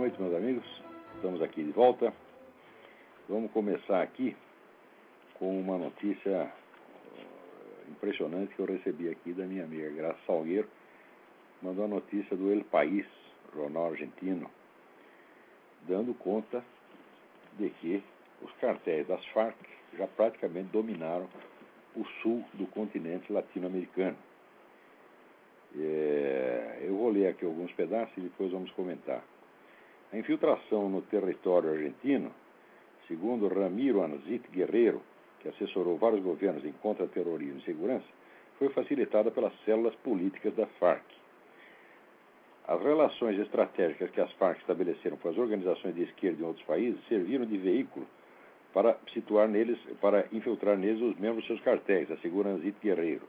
noite, meus amigos. Estamos aqui de volta. Vamos começar aqui com uma notícia impressionante que eu recebi aqui da minha amiga Graça Salgueiro. Mandou a notícia do El País, jornal argentino, dando conta de que os cartéis das Farc já praticamente dominaram o sul do continente latino-americano. Eu vou ler aqui alguns pedaços e depois vamos comentar. A infiltração no território argentino, segundo Ramiro Anzit Guerreiro, que assessorou vários governos em contra-terrorismo e segurança, foi facilitada pelas células políticas da Farc. As relações estratégicas que as Farc estabeleceram com as organizações de esquerda em outros países serviram de veículo para infiltrar neles os membros dos seus cartéis, assegura Anzit Guerreiro.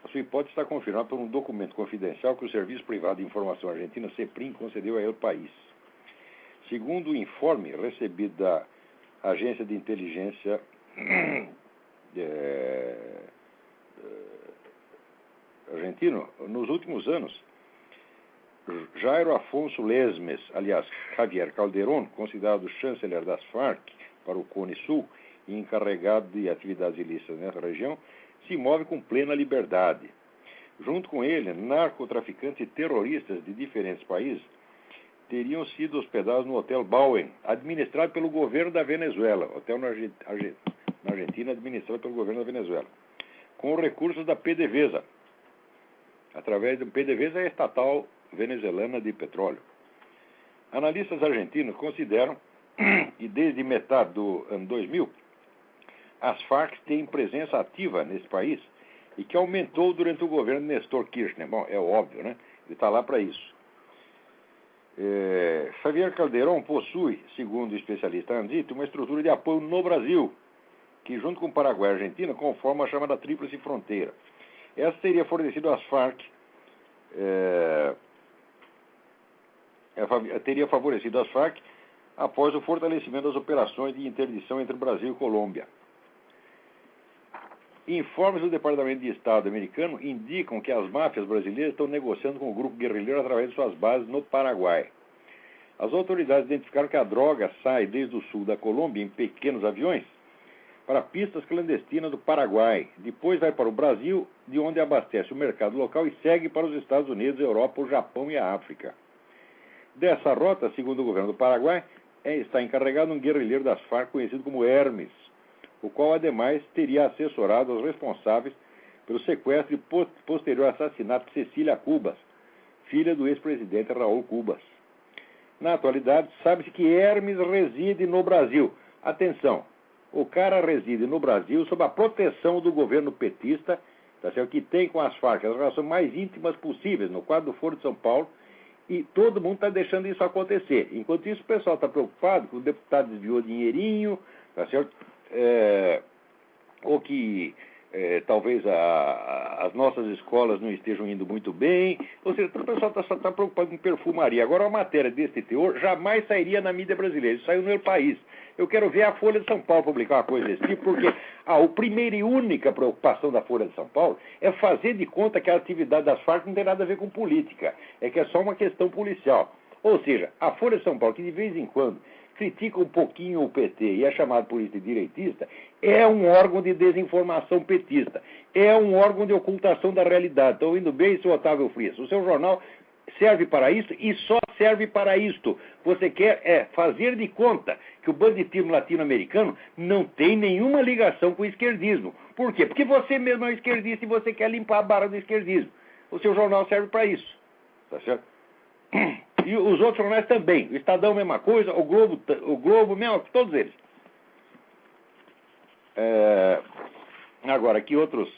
A sua hipótese está confirmada por um documento confidencial que o Serviço Privado de Informação Argentina, CEPRIM, concedeu a El País. Segundo o informe recebido da Agência de Inteligência argentino, nos últimos anos, Jairo Afonso Lesmes, aliás, Javier Calderón, considerado chanceler das Farc para o Cone Sul e encarregado de atividades ilícitas nessa região, se move com plena liberdade. Junto com ele, narcotraficantes e terroristas de diferentes países teriam sido hospedados no Hotel Bauen, administrado pelo governo da Venezuela, hotel na Argentina administrado pelo governo da Venezuela, com recursos da PDVSA, através do PDVSA, a estatal venezuelana de petróleo. Analistas argentinos consideram, e desde metade do ano 2000, as Farc têm presença ativa nesse país e que aumentou durante o governo de Néstor Kirchner. Bom, é óbvio, né? Ele está lá para isso. Javier Calderón possui, segundo o especialista Anzit, uma estrutura de apoio no Brasil, que junto com o Paraguai e a Argentina conforma a chamada Tríplice Fronteira. Essa teria fornecido às Farc, teria favorecido as Farc após o fortalecimento das operações de interdição entre Brasil e Colômbia. Informes do Departamento de Estado americano indicam que as máfias brasileiras estão negociando com o grupo guerrilheiro através de suas bases no Paraguai. As autoridades identificaram que a droga sai desde o sul da Colômbia em pequenos aviões para pistas clandestinas do Paraguai. Depois vai para o Brasil, de onde abastece o mercado local e segue para os Estados Unidos, a Europa, o Japão e a África. Dessa rota, segundo o governo do Paraguai, está encarregado um guerrilheiro das Farc conhecido como Hermes, o qual, ademais, teria assessorado os responsáveis pelo sequestro e posterior assassinato de Cecília Cubas, filha do ex-presidente Raul Cubas. Na atualidade, sabe-se que Hermes reside no Brasil. Atenção, o cara reside no Brasil sob a proteção do governo petista, que tem com as Farc as relações mais íntimas possíveis no quadro do Foro de São Paulo, e todo mundo está deixando isso acontecer. Enquanto isso, o pessoal está preocupado que o deputado desviou dinheirinho, tá certo? Ou que talvez as nossas escolas não estejam indo muito bem. Ou seja, o pessoal só está preocupado com perfumaria. Agora, uma matéria desse teor jamais sairia na mídia brasileira. Isso saiu no El País. Eu quero ver a Folha de São Paulo publicar uma coisa desse tipo, porque a primeira e única preocupação da Folha de São Paulo é fazer de conta que a atividade das Farc não tem nada a ver com política. É que é só uma questão policial. Ou seja, a Folha de São Paulo, que de vez em quando critica um pouquinho o PT e é chamado por isso de direitista, é um órgão de desinformação petista, é um órgão de ocultação da realidade. Estão indo bem, seu Otávio Frias? O seu jornal serve para isso e só serve para isto. Você quer fazer de conta que o banditismo latino-americano não tem nenhuma ligação com o esquerdismo. Por quê? Porque você mesmo é um esquerdista e você quer limpar a barra do esquerdismo. O seu jornal serve para isso. Tá certo? E os outros jornais também. O Estadão, mesma coisa. O Globo, mesma coisa. Todos eles. Agora, aqui outros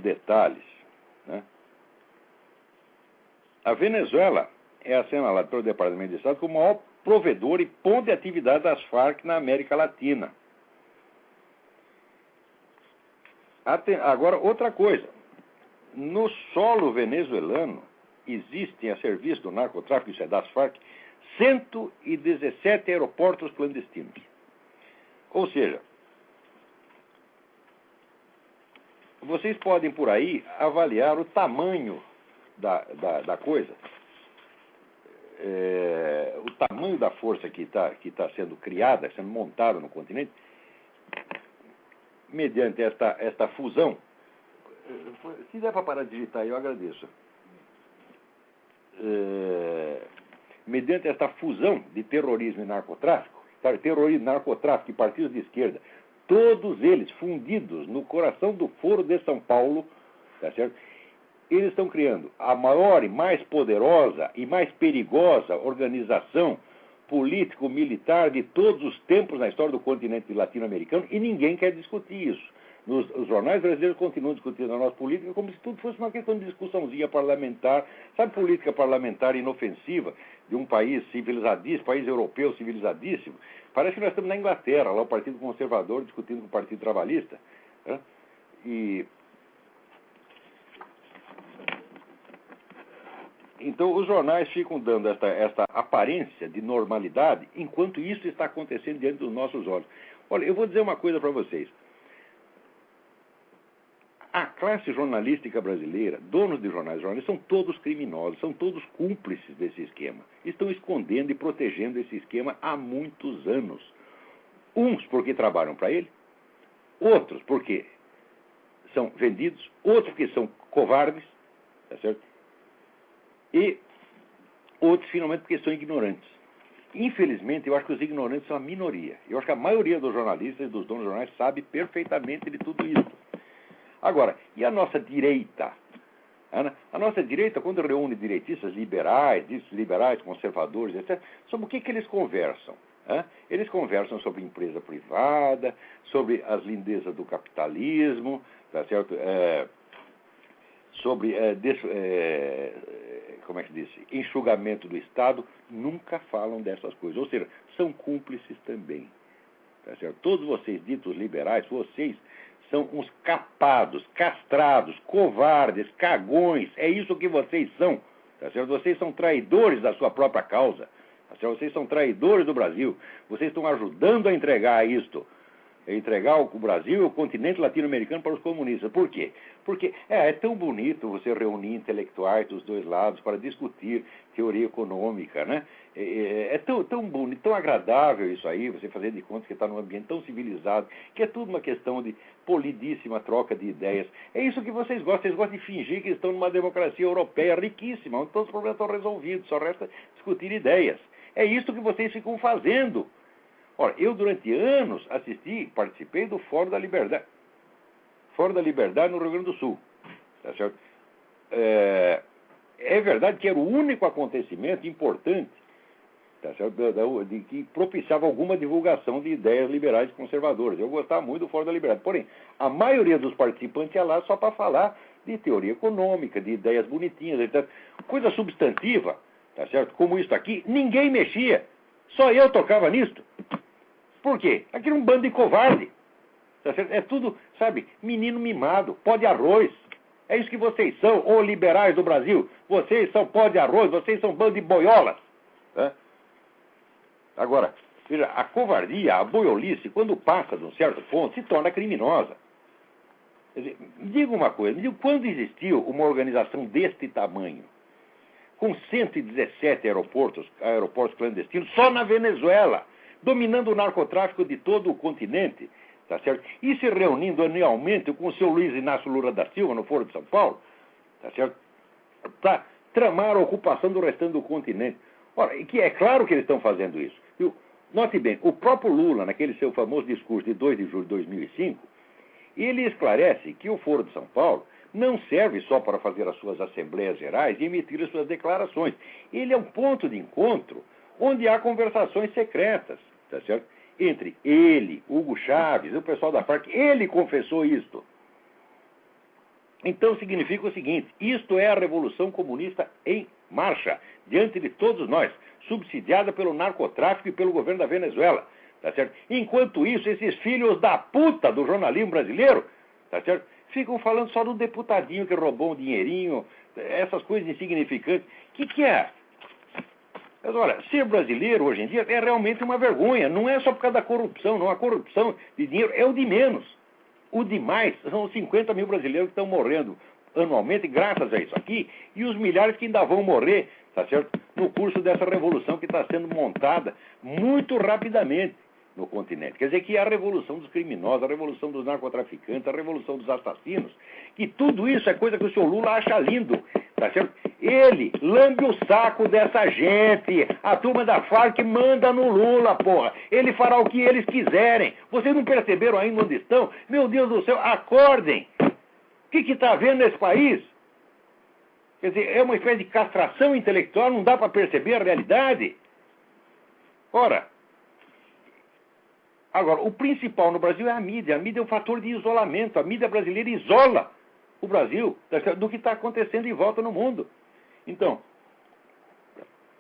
detalhes. Né? A Venezuela é assinalada pelo Departamento de Estado como o maior provedor e ponto de atividade das Farc na América Latina. Agora, outra coisa. No solo venezuelano, existem a serviço do narcotráfico, isso é das Farc, 117 aeroportos clandestinos. Ou seja, vocês podem por aí avaliar o tamanho da coisa. tamanho da força que tá sendo criada, sendo montada no continente, mediante esta fusão. Se der para parar de digitar, eu agradeço. Mediante esta fusão de terrorismo e narcotráfico, terrorismo, narcotráfico e partidos de esquerda, todos eles fundidos no coração do Foro de São Paulo, tá certo? Eles estão criando a maior e mais poderosa e mais perigosa organização político-militar de todos os tempos na história do continente latino-americano, e ninguém quer discutir isso. Os jornais brasileiros continuam discutindo a nossa política como se tudo fosse uma questão de discussãozinha parlamentar, sabe, política parlamentar inofensiva de um país civilizadíssimo, país europeu civilizadíssimo. Parece que nós estamos na Inglaterra, lá o Partido Conservador discutindo com o Partido Trabalhista, né? Então, os jornais ficam dando esta aparência de normalidade, enquanto isso está acontecendo diante dos nossos olhos. Olha, eu vou dizer uma coisa para vocês. A classe jornalística brasileira, donos de jornais, são todos criminosos, são todos cúmplices desse esquema. Estão escondendo e protegendo esse esquema há muitos anos. Uns porque trabalham para ele, outros porque são vendidos, outros porque são covardes, tá certo? E outros, finalmente, porque são ignorantes. Infelizmente, eu acho que os ignorantes são a minoria. Eu acho que a maioria dos jornalistas e dos donos de jornais sabe perfeitamente de tudo isso. Agora, e a nossa direita? A nossa direita, quando reúne direitistas liberais, conservadores, etc., sobre o que eles conversam? Eles conversam sobre empresa privada, sobre as lindezas do capitalismo, tá certo? Sobre como é que diz? Enxugamento do Estado. Nunca falam dessas coisas. Ou seja, são cúmplices também. Tá certo? Todos vocês, ditos liberais, vocês são uns capados, castrados, covardes, cagões. É isso que vocês são. Tá certo? Vocês são traidores da sua própria causa. Tá certo? Vocês são traidores do Brasil. Vocês estão ajudando a entregar isto. Entregar o Brasil e o continente latino-americano para os comunistas. Por quê? Porque é tão bonito você reunir intelectuais dos dois lados para discutir teoria econômica, né? É tão bonito, tão agradável isso aí, você fazer de conta que está num ambiente tão civilizado, que é tudo uma questão de polidíssima troca de ideias. É isso que vocês gostam de fingir que estão numa democracia europeia riquíssima, onde todos os problemas estão resolvidos, só resta discutir ideias. É isso que vocês ficam fazendo. Ora, eu durante anos participei do Fórum da Liberdade. Fórum da Liberdade no Rio Grande do Sul. Tá certo? É verdade que era o único acontecimento importante, tá certo? De que propiciava alguma divulgação de ideias liberais e conservadoras. Eu gostava muito do Fórum da Liberdade. Porém, a maioria dos participantes ia lá só para falar de teoria econômica, de ideias bonitinhas, etc. Coisa substantiva, tá certo? Como isso aqui, ninguém mexia. Só eu tocava nisto. Por quê? Aquilo é um bando de covarde. Tá certo? É tudo, sabe, menino mimado, pó de arroz. É isso que vocês são, ô liberais do Brasil. Vocês são pó de arroz, vocês são bando de boiolas. Tá? Agora, veja, a covardia, a boiolice, quando passa de um certo ponto, se torna criminosa. Quer dizer, me diga uma coisa, quando existiu uma organização deste tamanho, com 117 aeroportos clandestinos, só na Venezuela, dominando o narcotráfico de todo o continente, tá certo? E se reunindo anualmente com o seu Luiz Inácio Lula da Silva, no Foro de São Paulo, tá certo? Para tramar a ocupação do restante do continente. Ora, e que é claro que eles estão fazendo isso. Note bem, o próprio Lula, naquele seu famoso discurso de 2 de julho de 2005, ele esclarece que o Foro de São Paulo não serve só para fazer as suas assembleias gerais e emitir as suas declarações. Ele é um ponto de encontro onde há conversações secretas, tá certo? Entre ele, Hugo Chávez e o pessoal da FARC. Ele confessou isto. Então significa o seguinte: isto é a Revolução Comunista em marcha, diante de todos nós, subsidiada pelo narcotráfico e pelo governo da Venezuela, tá certo? Enquanto isso, esses filhos da puta do jornalismo brasileiro, tá certo? Ficam falando só do deputadinho que roubou um dinheirinho, essas coisas insignificantes. Que é? Mas olha, ser brasileiro hoje em dia é realmente uma vergonha. Não é só por causa da corrupção, não. A corrupção de dinheiro é o de menos. O demais são os 50 mil brasileiros que estão morrendo anualmente graças a isso aqui, e os milhares que ainda vão morrer, tá certo? no curso dessa revolução que está sendo montada muito rapidamente no continente. Quer dizer que é a revolução dos criminosos, a revolução dos narcotraficantes, a revolução dos assassinos, que tudo isso é coisa que o senhor Lula acha lindo, tá certo? Ele lambe o saco dessa gente, a turma da Farc manda no Lula, porra. Ele fará o que eles quiserem. Vocês não perceberam ainda onde estão? Meu Deus do céu, acordem! O que está havendo nesse país? Quer dizer, é uma espécie de castração intelectual, não dá para perceber a realidade. Ora, agora, o principal no Brasil é a mídia. A mídia é um fator de isolamento. A mídia brasileira isola o Brasil do que está acontecendo em volta no mundo. Então,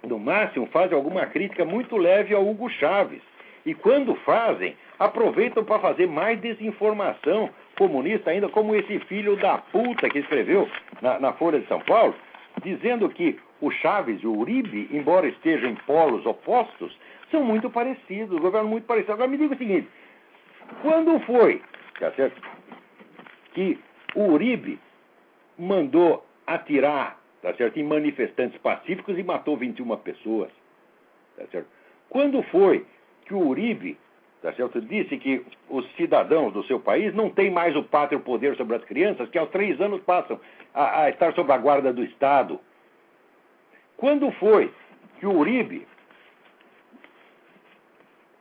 no máximo, fazem alguma crítica muito leve ao Hugo Chávez. E quando fazem, aproveitam para fazer mais desinformação comunista, ainda como esse filho da puta que escreveu na Folha de São Paulo, dizendo que o Chávez e o Uribe, embora estejam em polos opostos, são muito parecidos, governo muito parecido. Agora me diga o seguinte, quando foi, tá certo, que o Uribe mandou atirar, tá certo, em manifestantes pacíficos e matou 21 pessoas, tá certo? Quando foi que o Uribe, tá certo, disse que os cidadãos do seu país não têm mais o pátrio poder sobre as crianças, que aos 3 anos passam a estar sob a guarda do Estado? Quando foi que o Uribe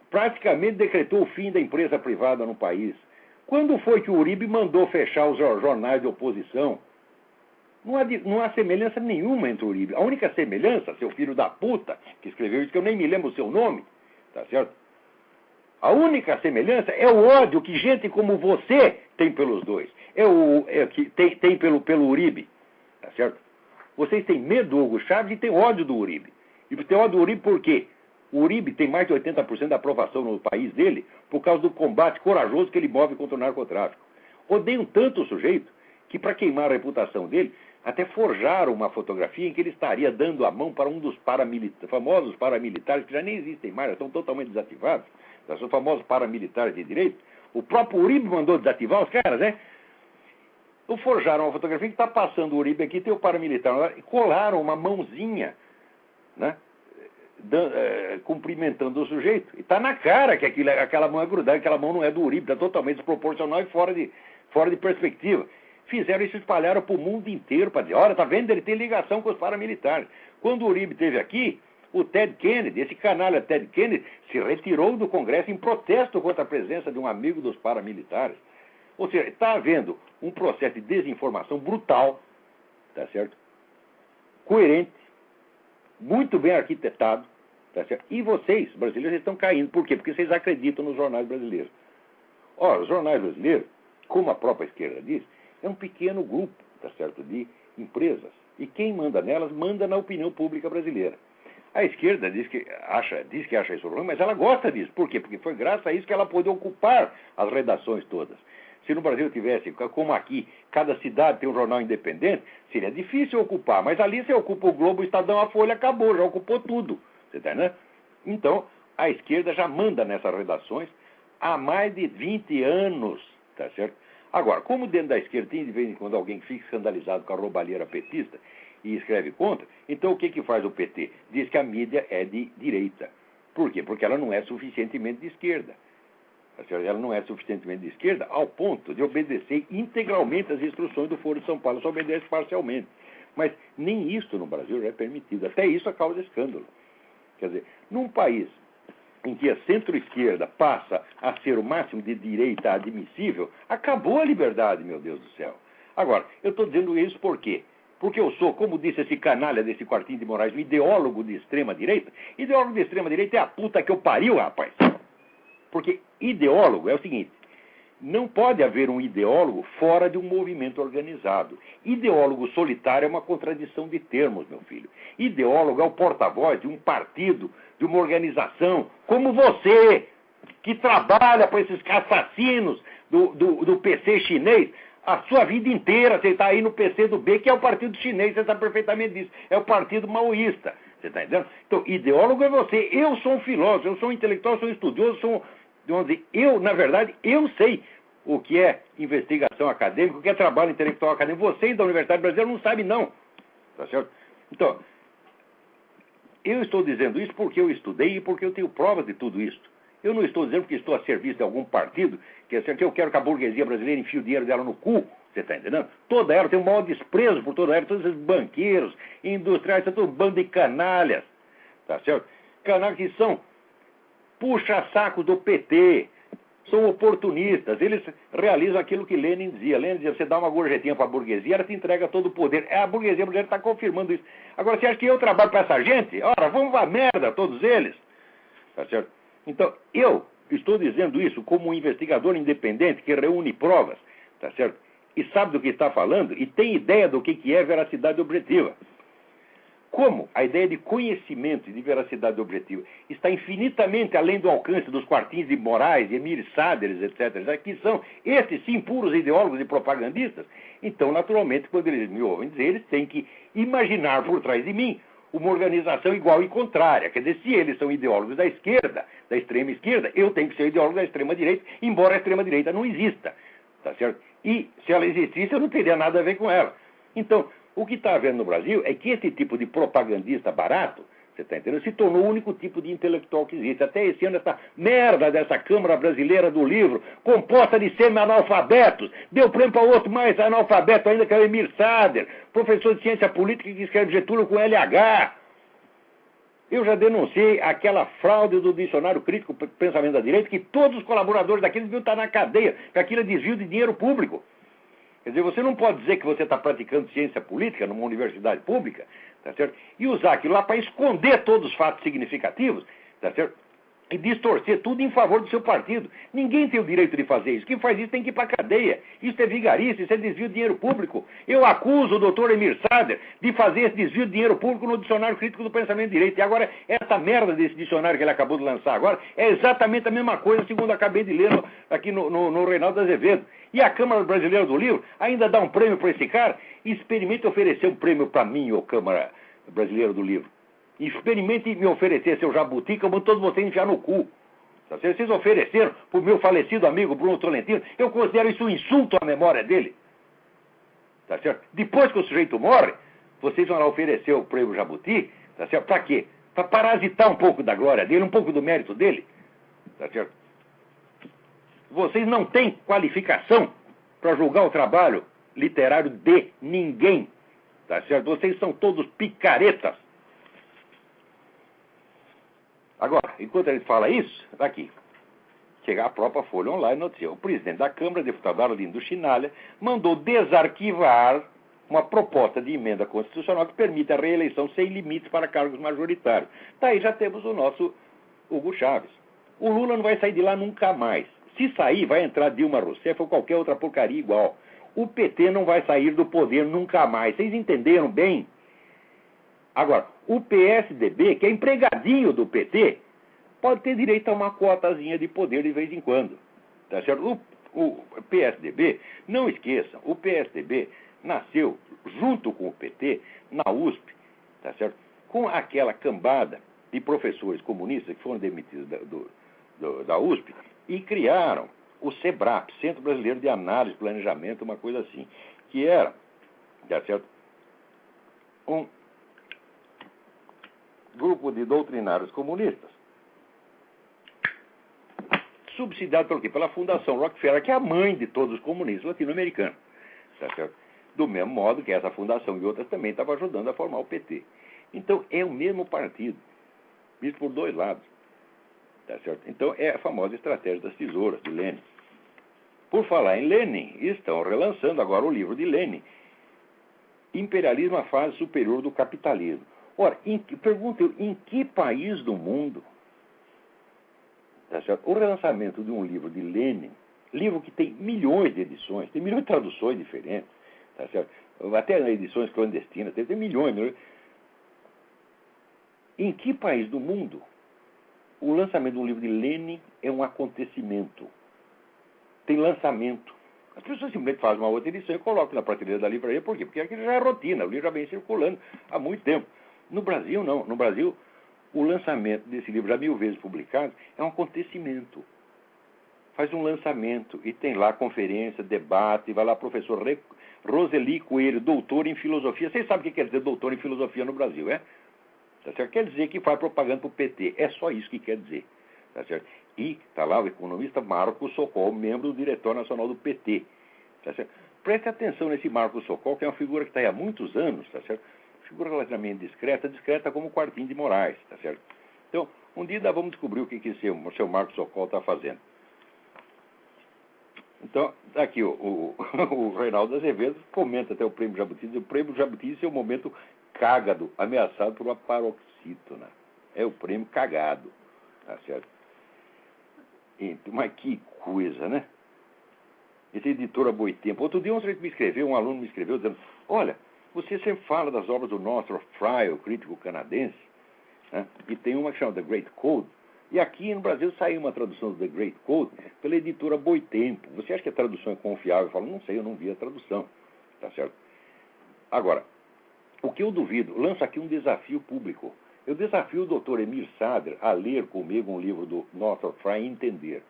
praticamente decretou o fim da empresa privada no país? Quando foi que o Uribe mandou fechar os jornais de oposição? Não há semelhança nenhuma entre o Uribe. A única semelhança, seu filho da puta, que escreveu isso, que eu nem me lembro o seu nome, tá certo? A única semelhança é o ódio que gente como você tem pelos dois. Que tem pelo Uribe, tá certo? Vocês têm medo do Hugo Chávez e têm ódio do Uribe. E tem ódio do Uribe por quê? O Uribe tem mais de 80% da aprovação no país dele por causa do combate corajoso que ele move contra o narcotráfico. Odeiam tanto o sujeito que, para queimar a reputação dele, até forjaram uma fotografia em que ele estaria dando a mão para um dos famosos paramilitares, que já nem existem mais, já estão totalmente desativados, os famosos paramilitares de direito. O próprio Uribe mandou desativar os caras, né? Então forjaram uma fotografia que está passando o Uribe aqui, tem o paramilitar lá, e colaram uma mãozinha, né? Cumprimentando o sujeito. E está na cara que aquela mão é grudada, aquela mão não é do Uribe, está totalmente desproporcional e fora de perspectiva. Fizeram isso, espalharam para o mundo inteiro para dizer, olha, tá vendo, ele tem ligação com os paramilitares. Quando o Uribe esteve aqui, o Ted Kennedy, esse canalha Ted Kennedy, se retirou do Congresso em protesto contra a presença de um amigo dos paramilitares. Ou seja, está havendo um processo de desinformação brutal, tá certo? Coerente, muito bem arquitetado, tá certo? E vocês, brasileiros, estão caindo. Por quê? Porque vocês acreditam nos jornais brasileiros. Ora, os jornais brasileiros, como a própria esquerda diz, é um pequeno grupo, tá certo, de empresas. E quem manda nelas, manda na opinião pública brasileira. A esquerda diz que acha isso ruim, mas ela gosta disso. Por quê? Porque foi graças a isso que ela pôde ocupar as redações todas. Se no Brasil tivesse, como aqui, cada cidade tem um jornal independente, seria difícil ocupar. Mas ali você ocupa o Globo, o Estadão, a Folha, acabou, já ocupou tudo. Você tá, né? Então, a esquerda já manda nessas redações há mais de 20 anos, tá certo? Agora, como dentro da esquerda tem de vez em quando alguém que fica escandalizado com a roubalheira petista e escreve contra, então o que faz o PT? Diz que a mídia é de direita. Por quê? Porque ela não é suficientemente de esquerda. Ela não é suficientemente de esquerda ao ponto de obedecer integralmente às instruções do Foro de São Paulo, só obedece parcialmente. Mas nem isso no Brasil já é permitido. Até isso causa escândalo. Quer dizer, num país em que a centro-esquerda passa a ser o máximo de direita admissível, acabou a liberdade, meu Deus do céu. Agora, eu estou dizendo isso por quê? Porque eu sou, como disse esse canalha desse Quartinho de Moraes, um ideólogo de extrema-direita. Ideólogo de extrema-direita é a puta que eu pariu, rapaz. Porque ideólogo é o seguinte, não pode haver um ideólogo fora de um movimento organizado. Ideólogo solitário é uma contradição de termos, meu filho. Ideólogo é o porta-voz de um partido, de uma organização, como você, que trabalha para esses assassinos do PC chinês a sua vida inteira. Você está aí no PC do B, que é o partido chinês, você sabe perfeitamente disso. É o partido maoísta. Você está entendendo? Então, ideólogo é você. Eu sou um filósofo, eu sou um intelectual, eu sou um estudioso, na verdade, eu sei o que é investigação acadêmica, o que é trabalho intelectual acadêmico. Vocês da Universidade Brasileira não sabem, não. Tá certo? Então, Eu estou dizendo isso porque eu estudei e porque eu tenho provas de tudo isso. Eu não estou dizendo que estou a serviço de algum partido, que eu quero que a burguesia brasileira enfie o dinheiro dela no cu. Você está entendendo? Toda ela tem um maior desprezo por toda ela, todos esses banqueiros, industriais, todo um bando de canalhas. Tá certo? Canalhas que são puxa-saco do PT. São oportunistas, eles realizam aquilo que Lenin dizia. Lenin dizia, você dá uma gorjetinha para a burguesia, ela te entrega todo o poder. A burguesia brasileira está confirmando isso. Agora, você acha que eu trabalho para essa gente? Ora, vamos à merda, todos eles. Tá certo? Então, eu estou dizendo isso como um investigador independente que reúne provas, tá certo? E sabe do que está falando e tem ideia do que é veracidade objetiva. Como a ideia de conhecimento e de veracidade objetiva está infinitamente além do alcance dos quartinhos de Moraes, Emir Saderes, etc., que são, esses sim, puros ideólogos e propagandistas, então, naturalmente, quando eles me ouvem dizer, eles têm que imaginar por trás de mim uma organização igual e contrária. Quer dizer, se eles são ideólogos da esquerda, da extrema esquerda, eu tenho que ser ideólogo da extrema direita, embora a extrema direita não exista. Tá certo? E se ela existisse, eu não teria nada a ver com ela. Então, o que está havendo no Brasil é que esse tipo de propagandista barato, você está entendendo, se tornou o único tipo de intelectual que existe. Até esse ano, essa merda dessa Câmara Brasileira do Livro, composta de semi-analfabetos, deu prêmio para outro mais analfabeto ainda, que é o Emir Sader, professor de ciência política que escreve Getúlio com LH. Eu já denunciei aquela fraude do dicionário crítico pensamento da direita, que todos os colaboradores daqueles deviam estar na cadeia, porque aquilo é desvio de dinheiro público. Quer dizer, você não pode dizer que você está praticando ciência política numa universidade pública, tá certo? E usar aquilo lá para esconder todos os fatos significativos, tá certo? E distorcer tudo em favor do seu partido. Ninguém tem o direito de fazer isso. Quem faz isso tem que ir para a cadeia. Isso é vigarice, isso é desvio de dinheiro público. Eu acuso o doutor Emir Sader de fazer esse desvio de dinheiro público no dicionário crítico do pensamento direito. E agora, essa merda desse dicionário que ele acabou de lançar agora é exatamente a mesma coisa, segundo acabei de ler aqui no Reinaldo Azevedo. E a Câmara Brasileira do Livro ainda dá um prêmio para esse cara. Experimente oferecer um prêmio para mim, ô Câmara Brasileira do Livro. Experimente me oferecer seu jabuti, que eu mando todos vocês enfiar no cu. Tá certo? Vocês ofereceram para o meu falecido amigo Bruno Tolentino, eu considero isso um insulto à memória dele. Tá certo? Depois que o sujeito morre, vocês vão lá oferecer o prêmio jabuti, tá certo? Para quê? Para parasitar um pouco da glória dele, um pouco do mérito dele. Tá certo? Vocês não têm qualificação para julgar o trabalho literário de ninguém. Tá certo? Vocês são todos picaretas. Agora, enquanto a gente fala isso, está aqui. Chega a própria Folha Online notícia. O presidente da Câmara, deputado Arlindo Chinalha, mandou desarquivar uma proposta de emenda constitucional que permite a reeleição sem limites para cargos majoritários. Tá aí, já temos o nosso Hugo Chávez. O Lula não vai sair de lá nunca mais. Se sair, vai entrar Dilma Rousseff ou qualquer outra porcaria igual. O PT não vai sair do poder nunca mais. Vocês entenderam bem? Agora, o PSDB, que é empregadinho do PT, pode ter direito a uma cotazinha de poder de vez em quando. Tá certo? O PSDB, não esqueçam, o PSDB nasceu junto com o PT na USP, tá certo? Com aquela cambada de professores comunistas que foram demitidos da USP e criaram o SEBRAP, Centro Brasileiro de Análise e Planejamento, uma coisa assim, que era, tá certo? Um grupo de doutrinários comunistas, subsidiado pelo quê? Pela Fundação Rockefeller, que é a mãe de todos os comunistas latino-americanos. Tá certo? Do mesmo modo que essa fundação e outras também estavam ajudando a formar o PT. Então, é o mesmo partido, visto por dois lados. Tá certo? Então, é a famosa estratégia das tesouras, de Lenin. Por falar em Lenin, estão relançando agora o livro de Lenin, Imperialismo, a fase superior do capitalismo. Ora, pergunto eu, em que país do mundo, tá certo? O relançamento de um livro de Lenin, livro que tem milhões de edições, tem milhões de traduções diferentes, tá certo? Até edições clandestinas, tem milhões. Em que país do mundo o lançamento de um livro de Lenin é um acontecimento? Tem lançamento. As pessoas simplesmente fazem uma outra edição e colocam na prateleira da livraria. Por quê? Porque aquilo já é rotina, o livro já vem circulando há muito tempo. No Brasil, não. No Brasil, o lançamento desse livro, já 1000 vezes publicado, é um acontecimento. Faz um lançamento e tem lá conferência, debate, vai lá professor Roseli Coelho, doutor em filosofia. Vocês sabem o que quer dizer doutor em filosofia no Brasil, é? tá certo? Quer dizer que faz propaganda para o PT. É só isso que quer dizer, tá certo? E está lá o economista Marcos Sokol, membro do Diretório Nacional do PT, tá certo? Preste atenção nesse Marcos Sokol, que é uma figura que está aí há muitos anos, tá certo? Figura relativamente discreta como o Quartim de Moraes, tá certo? Então, um dia nós vamos descobrir o que o seu Marcos Sokol está fazendo. Então, aqui o Reinaldo Azevedo comenta até o Prêmio Jabuti, diz, o Prêmio Jabuti é o momento cágado, ameaçado por uma paroxítona. É o prêmio cagado, tá certo? Mas que coisa, né? Esse editor a boitempo. Outro dia um aluno me escreveu dizendo, olha, você sempre fala das obras do Northrop Frye, o crítico canadense, né? E tem uma que chama The Great Code, e aqui no Brasil saiu uma tradução do The Great Code pela editora Boitempo. Você acha que a tradução é confiável? Eu falo, não sei, eu não vi a tradução, tá certo? Agora, o que eu duvido, lanço aqui um desafio público. Eu desafio o Dr. Emir Sader a ler comigo um livro do Northrop Frye e entender.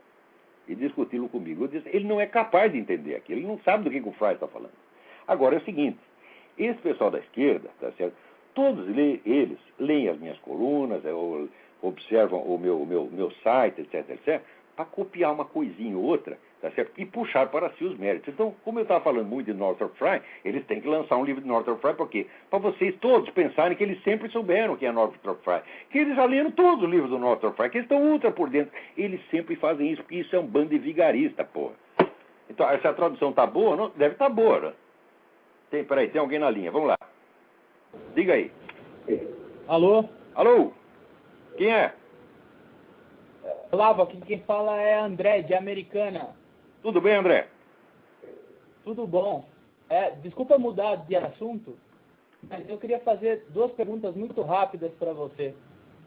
E discuti-lo comigo. Eu disse, ele não é capaz de entender aquilo, ele não sabe do que o Frye está falando. Agora, é o seguinte, esse pessoal da esquerda, tá certo? Todos eles leem as minhas colunas, observam o meu site, etc, para copiar uma coisinha ou outra, tá certo? E puxar para si os méritos. Então, como eu estava falando muito de Northrop Frye, eles têm que lançar um livro de Northrop Frye, por quê? Para vocês todos pensarem que eles sempre souberam quem é Northrop Frye, que eles já leram todos os livros do Northrop Frye, que eles estão ultra por dentro. Eles sempre fazem isso, porque isso é um bando de vigarista, porra. Então, se a tradução tá boa, não, deve estar boa, né? Peraí, tem alguém na linha, vamos lá. Diga aí. Alô? Alô? Quem é? Olá, aqui quem fala é André, de Americana. Tudo bem, André? Tudo bom. Desculpa mudar de assunto, mas eu queria fazer duas perguntas muito rápidas para você.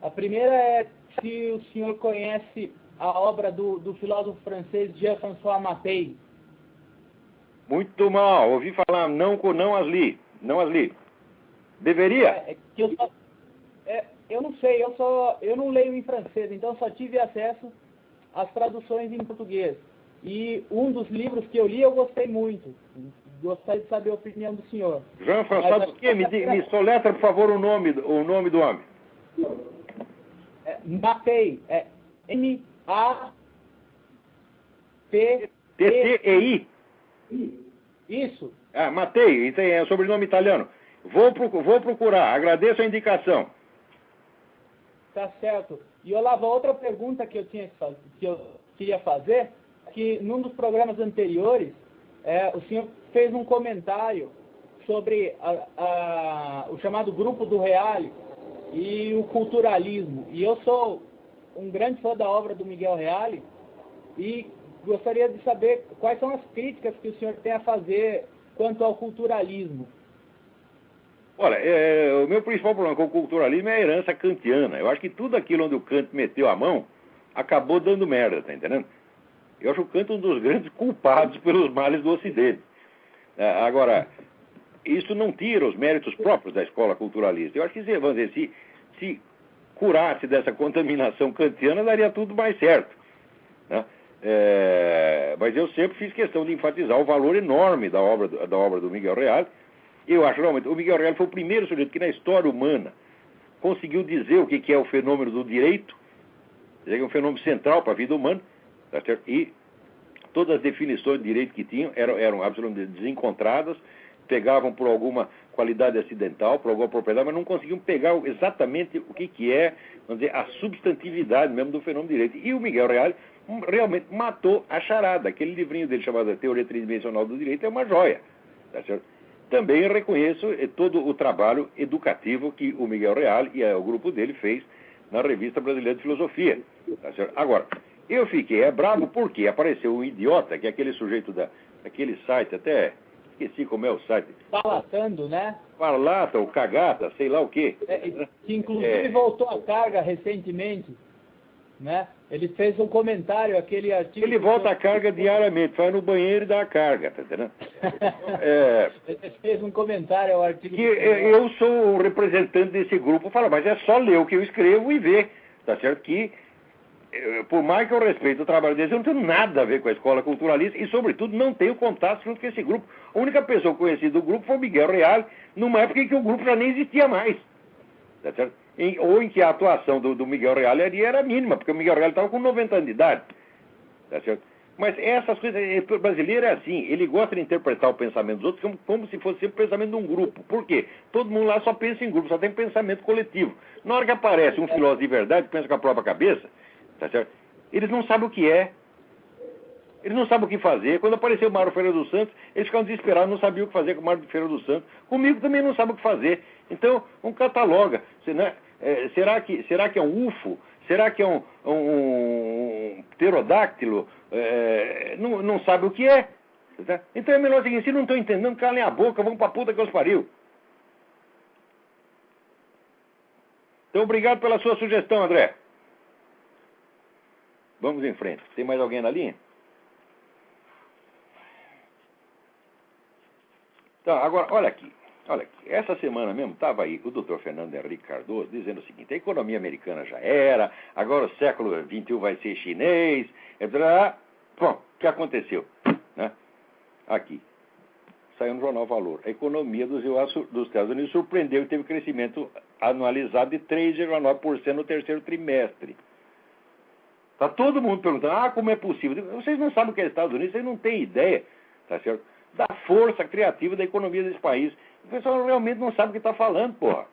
A primeira é se o senhor conhece a obra do filósofo francês Jean-François Mattei. Muito mal, ouvi falar, não as li. Deveria? Eu não sei, eu não leio em francês, então só tive acesso às traduções em português. E um dos livros que eu li eu gostei muito. Gostaria de saber a opinião do senhor. Jean-François do quê? Me soletra, por favor, o nome do homem. Mattei. T-T-E-I? Isso. Ah, Mattei, isso é sobrenome italiano. Vou procurar, agradeço a indicação. Tá certo. E Olavo, outra pergunta que eu queria fazer, que num dos programas anteriores, o senhor fez um comentário sobre o chamado Grupo do Reale e o culturalismo. E eu sou um grande fã da obra do Miguel Reale e gostaria de saber quais são as críticas que o senhor tem a fazer quanto ao culturalismo. Olha, o meu principal problema com o culturalismo é a herança kantiana. Eu acho que tudo aquilo onde o Kant meteu a mão acabou dando merda, tá entendendo? Eu acho o Kant um dos grandes culpados pelos males do Ocidente. Agora, isso não tira os méritos próprios da escola culturalista. Eu acho que, vamos dizer, se curasse dessa contaminação kantiana, daria tudo mais certo, né? Mas eu sempre fiz questão de enfatizar o valor enorme da obra do Miguel Reale. Eu acho, realmente, o Miguel Reale foi o primeiro sujeito que na história humana conseguiu dizer o que é o fenômeno do direito, que é um fenômeno central para a vida humana, tá certo? E todas as definições de direito que tinham eram absolutamente desencontradas, pegavam por alguma qualidade acidental, por alguma propriedade, mas não conseguiam pegar exatamente o que é, vamos dizer, a substantividade mesmo do fenômeno do direito. E o Miguel Reale realmente matou a charada. Aquele livrinho dele chamado Teoria Tridimensional do Direito é uma joia, tá certo? Também reconheço todo o trabalho educativo que o Miguel Reale e o grupo dele fez na Revista Brasileira de Filosofia. Tá certo? Agora, eu fiquei bravo porque apareceu um idiota, que é aquele sujeito daquele site, até esqueci como é o site. Parlatando, né? Parlata ou Cagata, sei lá o quê. Que inclusive voltou a carga recentemente, né? Ele fez um comentário, aquele artigo... Ele volta a carga diariamente, vai no banheiro e dá a carga, tá entendendo? Ele fez um comentário ao artigo... Que eu sou o representante desse grupo, fala, mas é só ler o que eu escrevo e ver, tá certo? Que, por mais que eu respeite o trabalho deles, eu não tenho nada a ver com a escola culturalista e, sobretudo, não tenho contato junto com esse grupo. A única pessoa conhecida do grupo foi o Miguel Reale, numa época em que o grupo já nem existia mais, tá certo? ou em que a atuação do Miguel Reale ali era mínima, porque o Miguel Reale estava com 90 anos de idade. Tá certo? Mas essas coisas, o brasileiro é assim, ele gosta de interpretar o pensamento dos outros como se fosse sempre o pensamento de um grupo. Por quê? Todo mundo lá só pensa em grupo, só tem pensamento coletivo. Na hora que aparece um filósofo de verdade que pensa com a própria cabeça, tá certo? Eles não sabem o que é. Eles não sabem o que fazer. Quando apareceu o Mário Ferreira dos Santos, eles ficaram desesperados, não sabiam o que fazer com o Mário Ferreira dos Santos. Comigo também não sabe o que fazer. Então, um cataloga. Será que é um UFO? Será que é um pterodáctilo? Não sabe o que é. Tá? Então é melhor o seguinte, se não estão entendendo, calem a boca, vão pra puta que os pariu. Então, obrigado pela sua sugestão, André. Vamos em frente. Tem mais alguém na linha? Então, agora, olha aqui. Essa semana mesmo estava aí o doutor Fernando Henrique Cardoso dizendo o seguinte: a economia americana já era, agora o século XXI vai ser chinês. Bom, o que aconteceu? Né? Aqui, saiu no jornal Valor. A economia dos Estados Unidos surpreendeu e teve crescimento anualizado de 3,9% no terceiro trimestre. Está todo mundo perguntando, como é possível? Vocês não sabem o que é Estados Unidos, vocês não têm ideia, tá certo? Da força criativa da economia desse país. O pessoal realmente não sabe o que está falando, porra.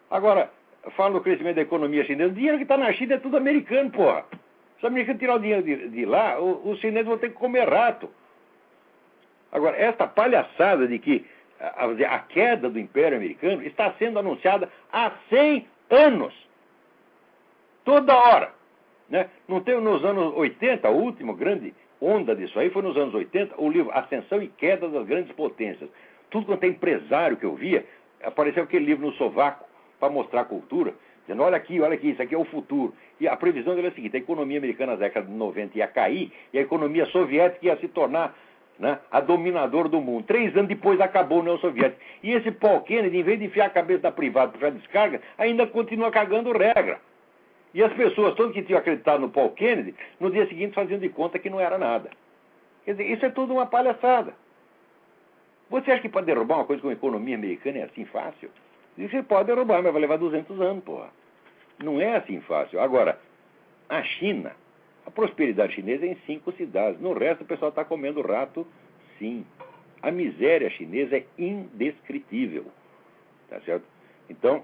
Agora, fala do crescimento da economia chinesa. O dinheiro que está na China é tudo americano, porra. Se o americano tirar o dinheiro de lá, os chineses vão ter que comer rato. Agora, esta palhaçada de que a queda do Império Americano está sendo anunciada há 100 anos. Toda hora. Né? Não teve nos anos 80, a última grande onda disso aí foi nos anos 80, o livro Ascensão e Queda das Grandes Potências. Tudo quanto é empresário que eu via, apareceu aquele livro no sovaco para mostrar a cultura, dizendo, olha aqui, isso aqui é o futuro. E a previsão dele é a seguinte: a economia americana na década de 90 ia cair e a economia soviética ia se tornar, né, a dominadora do mundo. 3 anos depois acabou a União Soviética. E esse Paul Kennedy, em vez de enfiar a cabeça da privada para descarga, ainda continua cagando regra. E as pessoas, todas que tinham acreditado no Paul Kennedy, no dia seguinte faziam de conta que não era nada. Quer dizer, isso é tudo uma palhaçada. Você acha que para derrubar uma coisa como a economia americana é assim fácil? Você pode derrubar, mas vai levar 200 anos, porra. Não é assim fácil. Agora, a China, a prosperidade chinesa é em 5 cidades. No resto, o pessoal está comendo rato, sim. A miséria chinesa é indescritível. Tá certo? Então,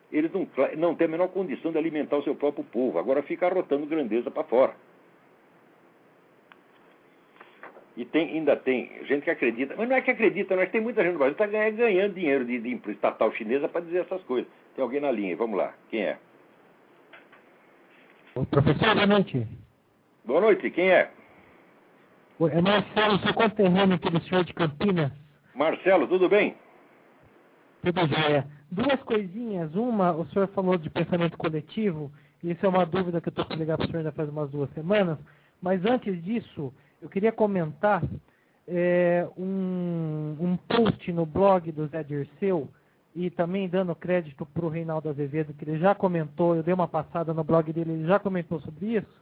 eles não têm a menor condição de alimentar o seu próprio povo. Agora fica arrotando grandeza para fora. E ainda tem gente que acredita, mas não é que acredita, nós tem muita gente no Brasil que está ganhando dinheiro de empresa estatal chinesa para dizer essas coisas. Tem alguém na linha, vamos lá, quem é? O professor, boa noite. Boa noite, quem é? É Marcelo, seu conterrâneo aqui do senhor de Campinas. Marcelo, tudo bem? Tudo jóia. 2 coisinhas. Uma, o senhor falou de pensamento coletivo, e isso é uma dúvida que eu estou para ligar para o senhor já faz umas 2 semanas, mas antes disso, eu queria comentar um post no blog do Zé Dirceu, e também dando crédito para o Reinaldo Azevedo, que ele já comentou, eu dei uma passada no blog dele, ele já comentou sobre isso.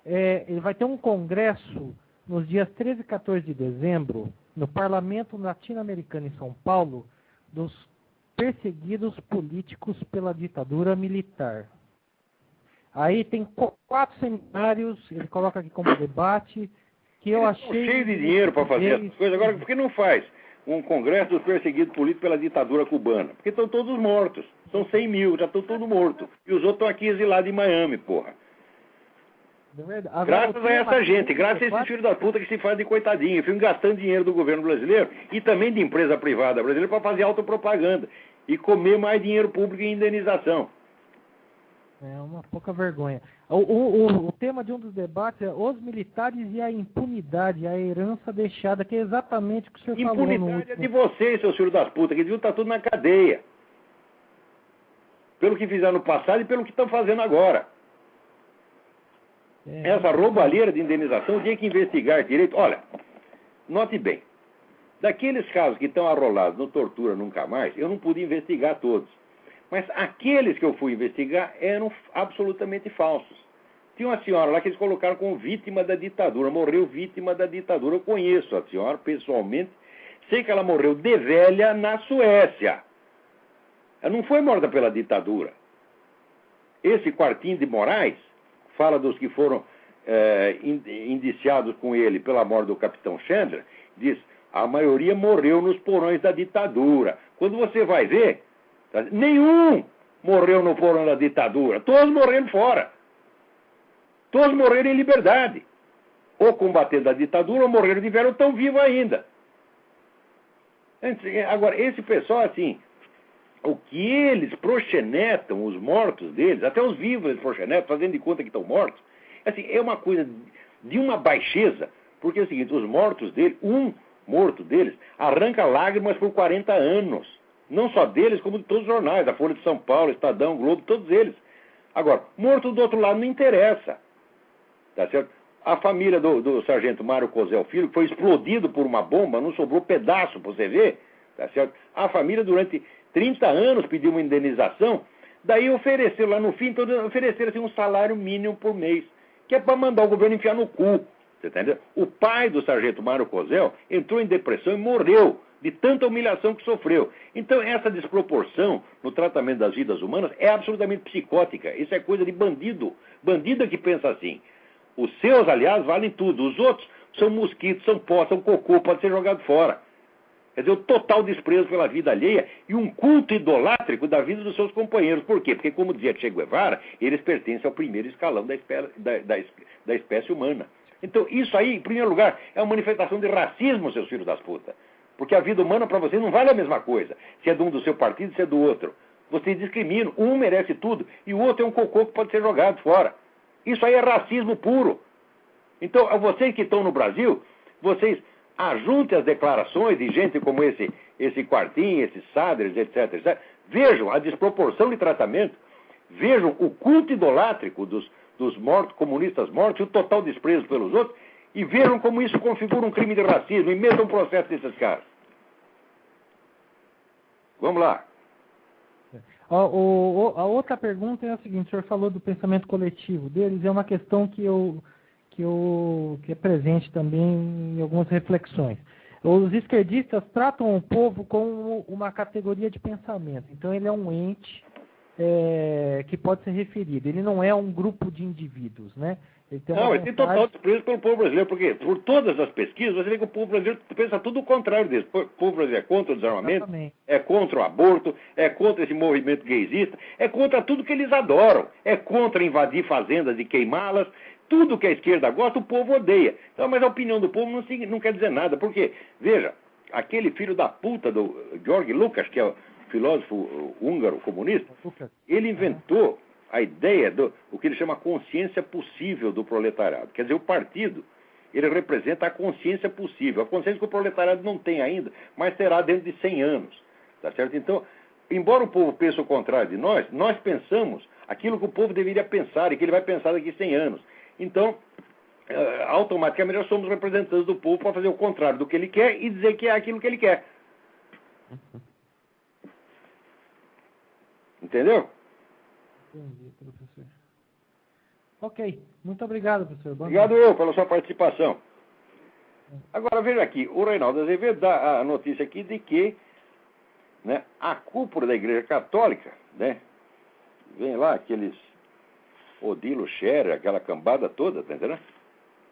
Ele vai ter um congresso nos dias 13 e 14 de dezembro, no Parlamento Latino-Americano em São Paulo, dos perseguidos políticos pela ditadura militar. Aí tem 4 seminários, ele coloca aqui como debate, que eu achei... Cheio de dinheiro para fazer essas coisas. Agora, por que não faz um congresso dos perseguidos políticos pela ditadura cubana? Porque estão todos mortos. São 100 mil, já estão todos mortos. E os outros estão aqui exilados em Miami, porra. Graças a essa gente, graças a esses filhos da puta que se fazem de coitadinho, ficam gastando dinheiro do governo brasileiro e também de empresa privada brasileira para fazer autopropaganda e comer mais dinheiro público em indenização. É uma pouca vergonha. O tema de um dos debates é os militares e a impunidade, a herança deixada, que é exatamente o que o senhor falou no último. Impunidade é de vocês, seus filhos das putas, que deviam estar tudo na cadeia. Pelo que fizeram no passado e pelo que estão fazendo agora. Essa roubalheira de indenização tinha que investigar direito. Olha, note bem, daqueles casos que estão arrolados no Tortura Nunca Mais, eu não pude investigar todos. Mas aqueles que eu fui investigar eram absolutamente falsos. Tinha uma senhora lá que eles colocaram como vítima da ditadura, morreu vítima da ditadura. Eu conheço a senhora pessoalmente, sei que ela morreu de velha na Suécia. Ela não foi morta pela ditadura. Esse Quartinho de Moraes fala dos que foram indiciados com ele pela morte do capitão Chandler, diz, a maioria morreu nos porões da ditadura. Quando você vai ver, nenhum morreu no porão da ditadura, todos morreram fora. Todos morreram em liberdade. Ou combatendo a ditadura, ou morreram de velho, ou estão vivos ainda. Agora, esse pessoal, assim, o que eles proxenetam, os mortos deles, até os vivos eles proxenetam, fazendo de conta que estão mortos, assim, é uma coisa de uma baixeza, porque é o seguinte, os mortos deles, um morto deles, arranca lágrimas por 40 anos. Não só deles, como de todos os jornais, a Folha de São Paulo, Estadão, Globo, todos eles. Agora, morto do outro lado não interessa. Tá certo? A família do sargento Mário Cosel Filho foi explodido por uma bomba, não sobrou pedaço para você ver. Tá certo? A família, durante 30 anos, pediu uma indenização, daí ofereceram lá no fim, ofereceram assim, um salário mínimo por mês, que é para mandar o governo enfiar no cu. Você entendeu? O pai do sargento Mário Cosel entrou em depressão e morreu de tanta humilhação que sofreu. Então, essa desproporção no tratamento das vidas humanas é absolutamente psicótica. Isso é coisa de bandido. Bandido é que pensa assim. Os seus, aliás, valem tudo. Os outros são mosquitos, são pó, são cocô, pode ser jogado fora. Quer dizer, o total desprezo pela vida alheia e um culto idolátrico da vida dos seus companheiros. Por quê? Porque, como dizia Che Guevara, eles pertencem ao primeiro escalão da espécie humana. Então, isso aí, em primeiro lugar, é uma manifestação de racismo, seus filhos das putas. Porque a vida humana, para vocês, não vale a mesma coisa. Se é de um do seu partido, se é do outro. Vocês discriminam. Um merece tudo e o outro é um cocô que pode ser jogado fora. Isso aí é racismo puro. Então, vocês que estão no Brasil, vocês ajuntem as declarações de gente como esse Quartinho, esses Sadres, etc, etc. Vejam a desproporção de tratamento. Vejam o culto idolátrico dos mortos, comunistas mortos, e o total desprezo pelos outros, e vejam como isso configura um crime de racismo, e metam um processo desses caras. Vamos lá. A outra pergunta é a seguinte: o senhor falou do pensamento coletivo deles, é uma questão que é presente também em algumas reflexões. Os esquerdistas tratam o povo como uma categoria de pensamento, então ele é um ente que pode ser referido, ele não é um grupo de indivíduos, né? Ele tem total desprezo pelo povo brasileiro, porque por todas as pesquisas você vê que o povo brasileiro pensa tudo o contrário disso. O povo brasileiro é contra o desarmamento, exatamente, é contra o aborto, é contra esse movimento gaysista, é contra tudo que eles adoram, é contra invadir fazendas e queimá-las, tudo que a esquerda gosta, o povo odeia. Então, mas a opinião do povo não quer dizer nada, porque, veja, aquele filho da puta do George Lucas, que é o filósofo húngaro comunista, ele inventou a ideia o que ele chama consciência possível do proletariado. Quer dizer, o partido, ele representa a consciência possível, a consciência que o proletariado não tem ainda, mas terá dentro de 100 anos. Tá certo? Então, embora o povo pense o contrário de nós pensamos aquilo que o povo deveria pensar e que ele vai pensar daqui a 100 anos. Então, automaticamente nós somos representantes do povo para fazer o contrário do que ele quer e dizer que é aquilo que ele quer. Entendeu? Entendi, professor. Ok, muito obrigado, professor. Obrigado eu pela sua participação. Agora veja aqui, o Reinaldo Azevedo dá a notícia aqui de que, né, a cúpula da Igreja Católica, né, vem lá aqueles Odilo Scherer, aquela cambada toda, tá entendendo?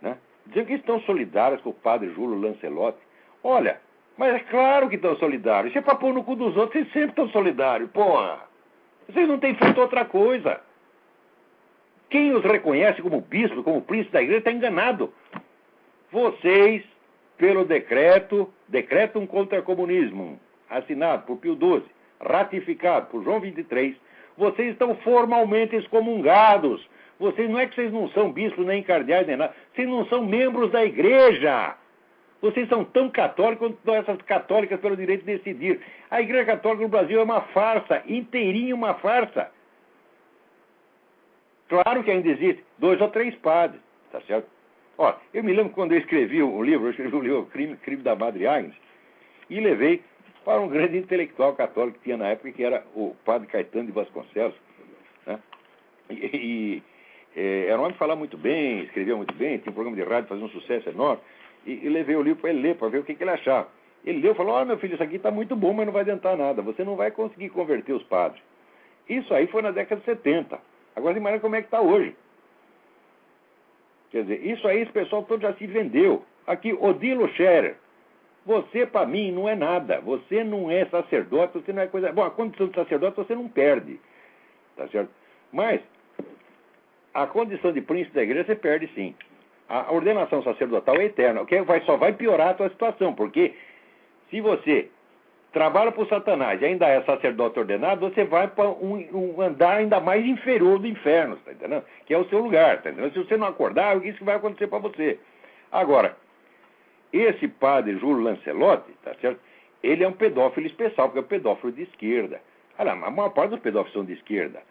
Né, dizendo que estão solidários com o padre Júlio Lancelotti. Olha, mas é claro que estão solidários. Se é pra pôr no cu dos outros, vocês sempre estão solidários, porra. Vocês não têm feito outra coisa. Quem os reconhece como bispo, como príncipe da igreja, está enganado. Vocês, pelo Decretum contra Comunismo, assinado por Pio XII, ratificado por João XXIII, vocês estão formalmente excomungados. Vocês, não é que vocês não são bispos, nem cardeais, nem nada. Vocês não são membros da igreja. Vocês são tão católicos quanto essas católicas pelo direito de decidir. A Igreja Católica no Brasil é uma farsa, inteirinha uma farsa. Claro que ainda existe 2 ou 3 padres, tá certo? Ó, eu me lembro quando eu escrevi o livro Crime da Madre Agnes, e levei para um grande intelectual católico que tinha na época, que era o padre Caetano de Vasconcelos, né? Era um homem que falava muito bem, escrevia muito bem, tinha um programa de rádio, fazia um sucesso enorme. E levei o livro para ele ler, para ver o que ele achava. Ele leu e falou, meu filho, isso aqui está muito bom, mas não vai adiantar nada. Você não vai conseguir converter os padres. Isso aí foi na década de 70. Agora imagina como é que está hoje. Quer dizer, isso aí esse pessoal todo já se vendeu. Aqui, Odilo Scherer, você para mim não é nada. Você não é sacerdote, você não é coisa... Bom, a condição de sacerdote você não perde. Tá certo? Mas a condição de príncipe da igreja você perde sim. A ordenação sacerdotal é eterna, o que só vai piorar a tua situação, porque se você trabalha para o Satanás e ainda é sacerdote ordenado, você vai para um andar ainda mais inferior do inferno, tá entendendo? Que é o seu lugar, tá entendendo? Se você não acordar, isso que vai acontecer para você. Agora, esse padre Júlio Lancelotti, tá certo? Ele é um pedófilo especial, porque é um pedófilo de esquerda. Olha, a maior parte dos pedófilos são de esquerda.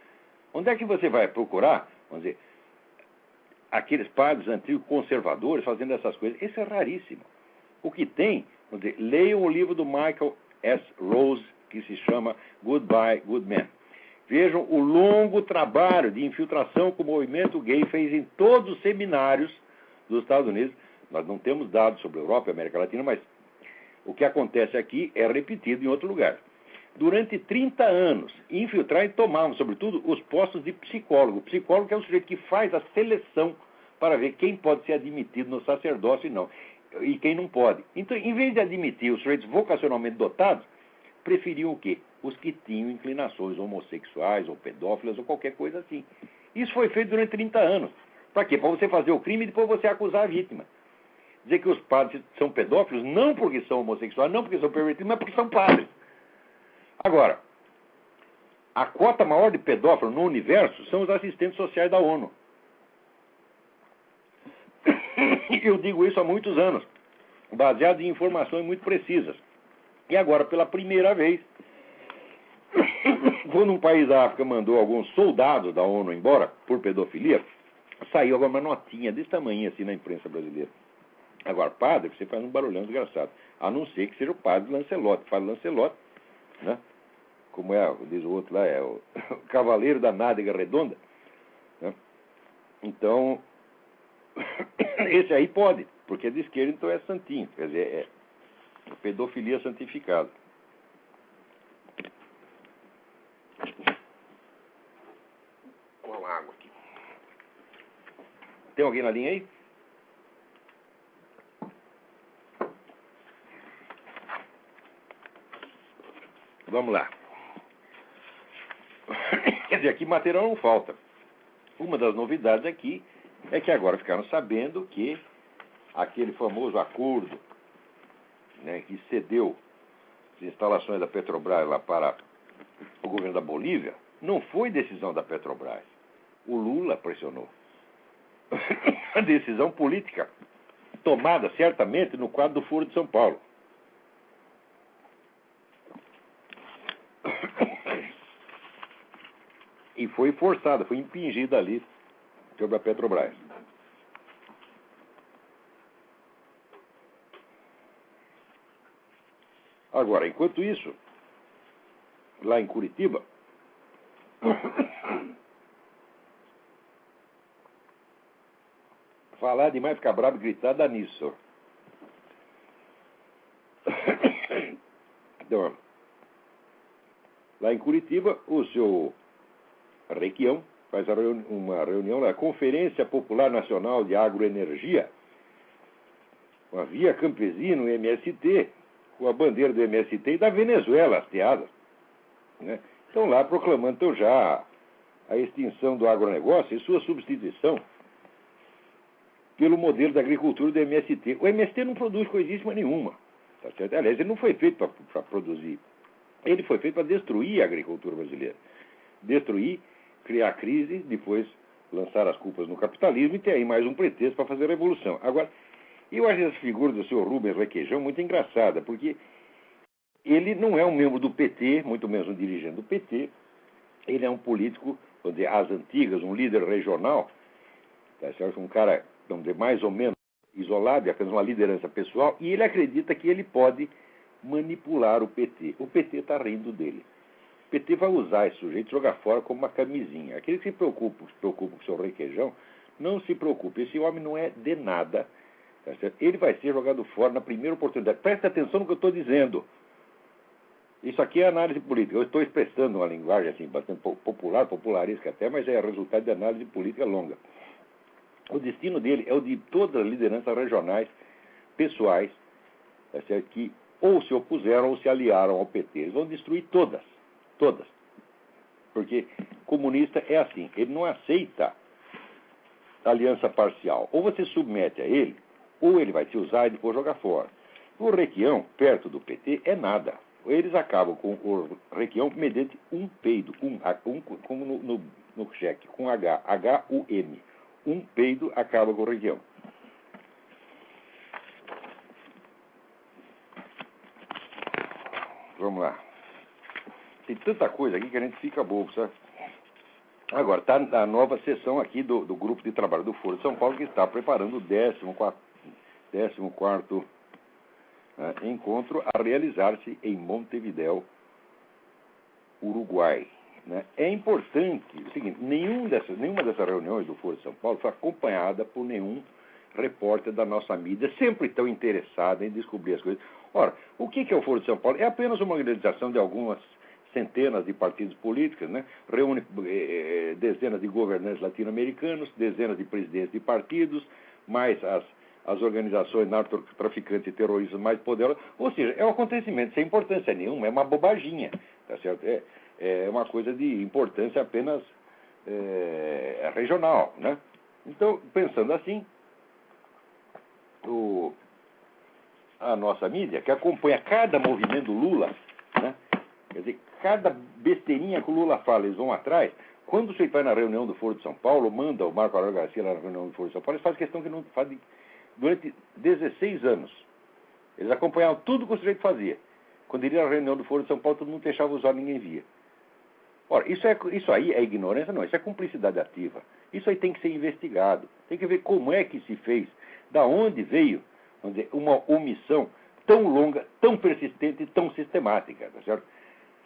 Onde é que você vai procurar, vamos dizer, aqueles padres antigos conservadores fazendo essas coisas? Isso é raríssimo. O que tem, vamos dizer, leiam o livro do Michael S. Rose, que se chama Goodbye, Good Men. Vejam o longo trabalho de infiltração que o movimento gay fez em todos os seminários dos Estados Unidos. Nós não temos dados sobre a Europa e a América Latina, mas o que acontece aqui é repetido em outro lugar. Durante 30 anos, infiltraram e tomavam, sobretudo, os postos de psicólogo. O psicólogo é o sujeito que faz a seleção para ver quem pode ser admitido no sacerdócio e não, e quem não pode. Então, em vez de admitir os sujeitos vocacionalmente dotados, preferiam o quê? Os que tinham inclinações homossexuais ou pedófilas ou qualquer coisa assim. Isso foi feito durante 30 anos. Para quê? Para você fazer o crime e depois você acusar a vítima. Dizer que os padres são pedófilos não porque são homossexuais, não porque são pervertidos, mas porque são padres. Agora, a cota maior de pedófilos no universo são os assistentes sociais da ONU. Eu digo isso há muitos anos, baseado em informações muito precisas. E agora, pela primeira vez, quando um país da África mandou alguns soldados da ONU embora por pedofilia, saiu agora uma notinha desse tamanho assim na imprensa brasileira. Agora, padre, você faz um barulhão desgraçado, a não ser que seja o padre Lancelotti. Fala Lancelotti, né? Como diz o outro lá, é o cavaleiro da nádega redonda, né? Então, esse aí pode, porque é de esquerda, então é santinho, quer dizer, é pedofilia santificada. Uma água aqui. Tem alguém na linha aí? Vamos lá. Quer dizer, aqui material não falta. Uma das novidades aqui é que agora ficaram sabendo que aquele famoso acordo, né, que cedeu as instalações da Petrobras lá para o governo da Bolívia, não foi decisão da Petrobras. O Lula pressionou. A decisão política tomada certamente no quadro do Foro de São Paulo. E foi forçada, foi impingida ali sobre a Petrobras. Agora, enquanto isso, lá em Curitiba, falar demais, ficar bravo e gritar dá nisso. Então, lá em Curitiba, o seu Requião faz uma reunião lá, Conferência Popular Nacional de Agroenergia, com a Via Campesino, MST, com a bandeira do MST e da Venezuela hasteada, né? Estão lá proclamando então, já a extinção do agronegócio e sua substituição pelo modelo da agricultura do MST. O MST não produz coisíssima nenhuma, tá certo? Aliás, ele não foi feito para produzir. Ele foi feito para destruir a agricultura brasileira. Destruir, criar crise, depois lançar as culpas no capitalismo e ter aí mais um pretexto para fazer a revolução. Agora, eu acho essa figura do senhor Rubens Requeijão muito engraçada, porque ele não é um membro do PT, muito menos um dirigente do PT. Ele é um político, vamos dizer, às antigas, um líder regional, tá certo? Um cara, vamos dizer, mais ou menos isolado, apenas uma liderança pessoal, e ele acredita que ele pode manipular o PT. O PT está rindo dele. O PT vai usar esse sujeito e jogar fora como uma camisinha. Aquele que se preocupa com o seu Requeijão, não se preocupe. Esse homem não é de nada Tá certo? Ele vai ser jogado fora na primeira oportunidade. Presta atenção no que eu estou dizendo. Isso aqui é análise política. Eu estou expressando uma linguagem assim, bastante popular, popularesca até, mas é resultado de análise política longa. O destino dele é o de todas as lideranças regionais, pessoais, tá certo? Que ou se opuseram ou se aliaram ao PT. Eles vão destruir todas. Todas. Porque comunista é assim, ele não aceita aliança parcial. Ou você submete a ele, ou ele vai te usar e depois jogar fora. O Requião, perto do PT, é nada. Eles acabam com o Requião mediante um peido, como no cheque, com H-U-M. Um peido acaba com o Requião. Vamos lá. Tem tanta coisa aqui que a gente fica bobo, sabe? Agora, está a nova sessão aqui do grupo de trabalho do Foro de São Paulo, que está preparando o 14º encontro a realizar-se em Montevidéu, Uruguai. Né? É importante o seguinte, nenhuma dessas reuniões do Foro de São Paulo foi acompanhada por nenhum repórter da nossa mídia, sempre tão interessado em descobrir as coisas. Ora, o que é o Foro de São Paulo? É apenas uma organização de algumas centenas de partidos políticos, né? Reúne dezenas de governantes latino-americanos, dezenas de presidentes de partidos, mais as organizações narcotraficantes e terroristas mais poderosas. Ou seja, é um acontecimento sem importância nenhuma, é uma bobaginha, tá certo? É uma coisa de importância apenas regional, né? Então, pensando assim, a nossa mídia, que acompanha cada movimento do Lula, né? Quer dizer, cada besteirinha que o Lula fala, eles vão atrás. Quando você vai na reunião do Foro de São Paulo, manda o Marco Aurélio Garcia lá na reunião do Foro de São Paulo, eles fazem questão que não fazem durante 16 anos. Eles acompanhavam tudo que o sujeito fazia. Quando ele ia na reunião do Foro de São Paulo, todo mundo fechava os olhos, ninguém via. Ora, isso aí é ignorância? Não, isso é cumplicidade ativa. Isso aí tem que ser investigado. Tem que ver como é que se fez, da onde veio, vamos dizer, uma omissão tão longa, tão persistente e tão sistemática, tá certo?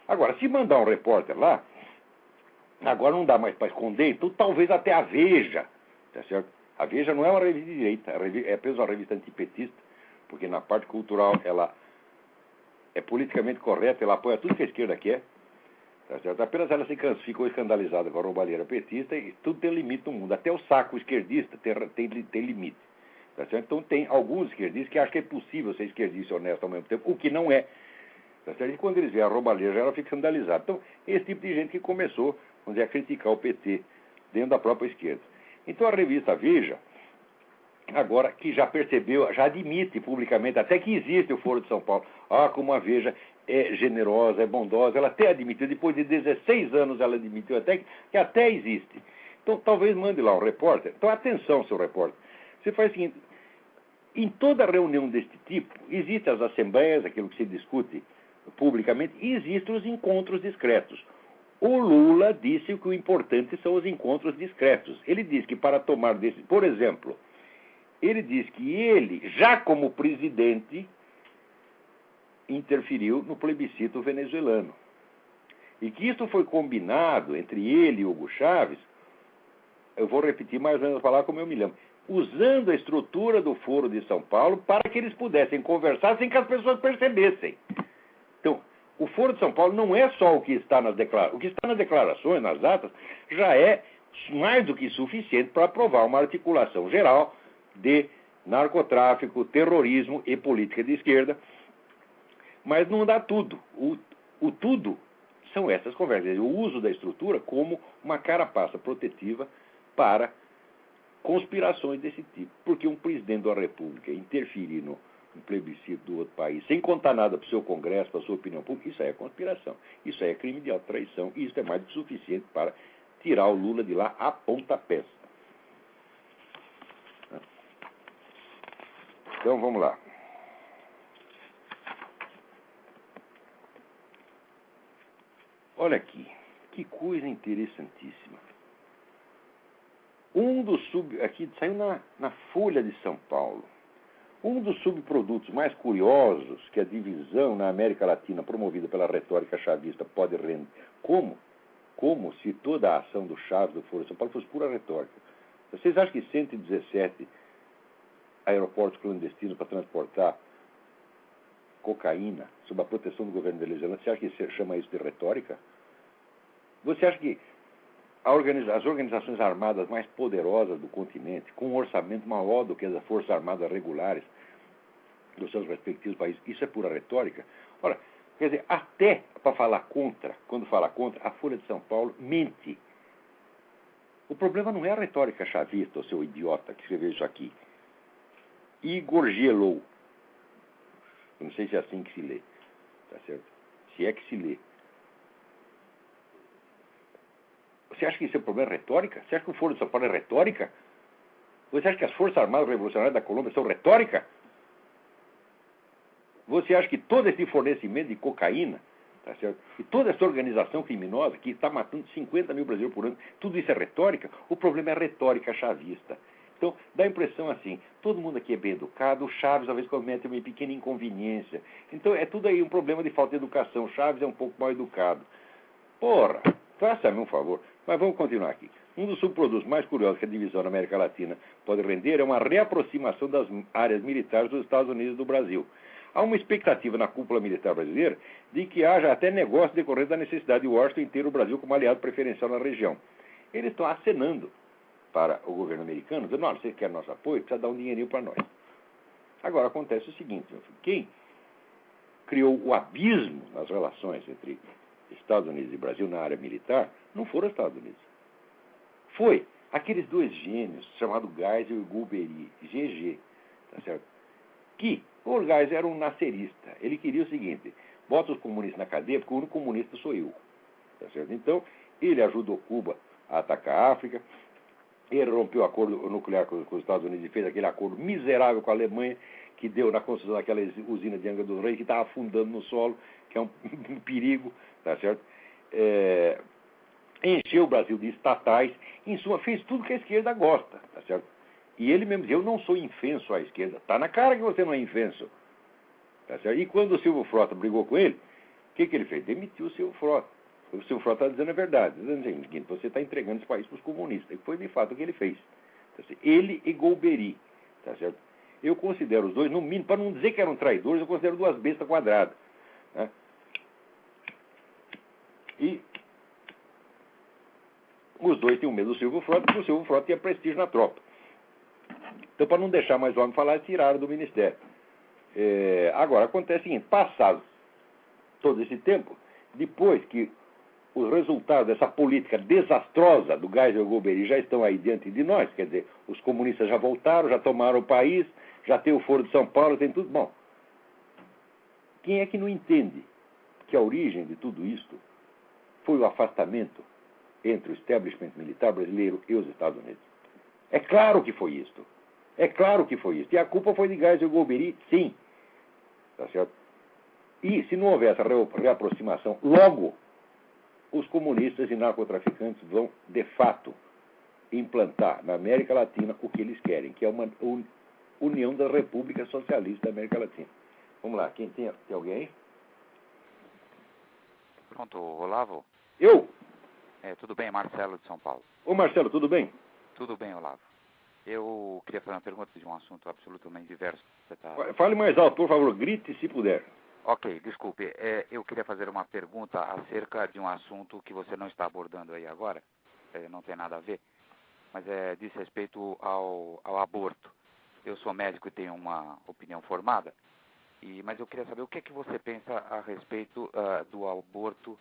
Agora, se mandar um repórter lá, agora não dá mais para esconder, então talvez até a Veja, tá certo? A Veja não é uma revista de direita, é apenas uma revista antipetista, porque na parte cultural ela é politicamente correta, ela apoia tudo que a esquerda quer, tá certo? Apenas ela ficou escandalizada com a roubalheira petista e tudo tem limite no mundo, até o saco esquerdista tem limite, tá certo? Então tem alguns esquerdistas que acham que é possível ser esquerdista e honesto ao mesmo tempo, o que não é. E quando eles veem a roubalheira, ela fica escandalizada. Então, esse tipo de gente que começou, vamos dizer, a criticar o PT dentro da própria esquerda. Então, a revista Veja, agora que já percebeu, já admite publicamente, até que existe o Foro de São Paulo. Como a Veja é generosa, é bondosa, ela até admitiu, depois de 16 anos ela admitiu até que até existe. Então, talvez mande lá um repórter. Então, atenção, seu repórter. Você faz o seguinte, em toda reunião deste tipo, existem as assembleias, aquilo que se discute publicamente, e existem os encontros discretos. O Lula disse que o importante são os encontros discretos. Ele disse que para tomar decisões, por exemplo, ele disse que ele, já como presidente, interferiu no plebiscito venezuelano. E que isso foi combinado entre ele e Hugo Chávez, eu vou repetir mais ou menos a palavra como eu me lembro, usando a estrutura do Foro de São Paulo para que eles pudessem conversar sem que as pessoas percebessem. Então, o Foro de São Paulo não é só o que está nas declarações. O que está nas declarações, nas atas, já é mais do que suficiente para aprovar uma articulação geral de narcotráfico, terrorismo e política de esquerda. Mas não dá tudo. O tudo são essas conversas. O uso da estrutura como uma carapaça protetiva para conspirações desse tipo. Porque um presidente da República interferir no plebiscito do outro país, sem contar nada para o seu Congresso, para a sua opinião pública, isso aí é conspiração. Isso aí é crime de traição. E isso é mais do que suficiente para tirar o Lula de lá a pontapés. Então, vamos lá. Olha aqui, que coisa interessantíssima. Aqui saiu na Folha de São Paulo. Um dos subprodutos mais curiosos que a divisão na América Latina promovida pela retórica chavista pode render, como se toda a ação do Chaves do Foro de São Paulo fosse pura retórica. Vocês acham que 117 aeroportos clandestinos para transportar cocaína sob a proteção do governo venezuelano, você acha que você chama isso de retórica? Você acha que as organizações armadas mais poderosas do continente, com um orçamento maior do que as forças armadas regulares dos seus respectivos países, isso é pura retórica? Ora, quer dizer, até para falar contra, quando fala contra, a Folha de São Paulo mente. O problema não é a retórica chavista, o seu idiota que escreveu isso aqui. Igor Gelou. Eu não sei se é assim que se lê. Tá certo? Se é que se lê. Você acha que isso é um problema retórica? Você acha que o Foro de São Paulo é retórica? Você acha que as Forças Armadas Revolucionárias da Colômbia são retórica? Você acha que todo esse fornecimento de cocaína, tá certo? E toda essa organização criminosa que está matando 50 mil brasileiros por ano, tudo isso é retórica? O problema é a retórica chavista. Então, dá a impressão assim, todo mundo aqui é bem educado, o Chaves às vezes comete uma pequena inconveniência. Então, é tudo aí um problema de falta de educação. O Chaves é um pouco mal educado. Porra, faça-me um favor. Mas vamos continuar aqui. Um dos subprodutos mais curiosos que a divisão na América Latina pode render é uma reaproximação das áreas militares dos Estados Unidos e do Brasil. Há uma expectativa na cúpula militar brasileira de que haja até negócio decorrente da necessidade de Washington ter o Brasil como aliado preferencial na região. Eles estão acenando para o governo americano, dizendo, olha, você quer nosso apoio, precisa dar um dinheirinho para nós. Agora, acontece o seguinte, meu filho, quem criou o abismo nas relações entre Estados Unidos e Brasil na área militar não foram os Estados Unidos. Foi aqueles dois gênios, chamados Geisel e Golbery, GG, tá certo? Que o Geisel era um nascerista. Ele queria o seguinte, bota os comunistas na cadeia, porque o único comunista sou eu. Tá certo? Então, ele ajudou Cuba a atacar a África, ele rompeu o acordo nuclear com os Estados Unidos e fez aquele acordo miserável com a Alemanha, que deu na construção daquela usina de Angra dos Reis, que estava afundando no solo, que é um perigo, tá certo? Encheu o Brasil de estatais, em suma, fez tudo que a esquerda gosta, tá certo? E ele mesmo dizia, eu não sou infenso à esquerda. Está na cara que você não é infenso. Tá certo? E quando o Silvio Frota brigou com ele, o que ele fez? Demitiu o Silvio Frota. O Silvio Frota está dizendo a verdade. Dizendo o seguinte, você está entregando esse país para os comunistas. E foi de fato o que ele fez. Tá certo? Ele e Golbery. Tá certo? Eu considero os dois, no mínimo, para não dizer que eram traidores, eu considero duas bestas quadradas. Né? E os dois tinham medo do Silvio Frota, porque o Silvio Frota tinha prestígio na tropa. Então, para não deixar mais o homem falar, tiraram do ministério. Agora, acontece o seguinte, passado todo esse tempo, depois que os resultados dessa política desastrosa do Geisel e Golbery já estão aí diante de nós, quer dizer, os comunistas já voltaram, já tomaram o país, já tem o Foro de São Paulo, tem tudo. Bom, quem é que não entende que a origem de tudo isto foi o afastamento entre o establishment militar brasileiro e os Estados Unidos? É claro que foi isto. É claro que foi isso. E a culpa foi de Geisel e Golbery, sim. Tá certo? E se não houver essa reaproximação, logo os comunistas e narcotraficantes vão, de fato, implantar na América Latina o que eles querem, que é uma união das repúblicas socialistas da América Latina. Vamos lá, quem tem alguém aí? Pronto, Olavo? Eu? Tudo bem, Marcelo de São Paulo. Ô Marcelo, tudo bem? Tudo bem, Olavo. Eu queria fazer uma pergunta de um assunto absolutamente diverso. Fale mais alto, por favor, grite se puder. Ok, desculpe. Eu queria fazer uma pergunta acerca de um assunto que você não está abordando aí agora. Não tem nada a ver, mas diz respeito ao aborto. Eu sou médico e tenho uma opinião formada, mas eu queria saber o que é que você pensa a respeito do aborto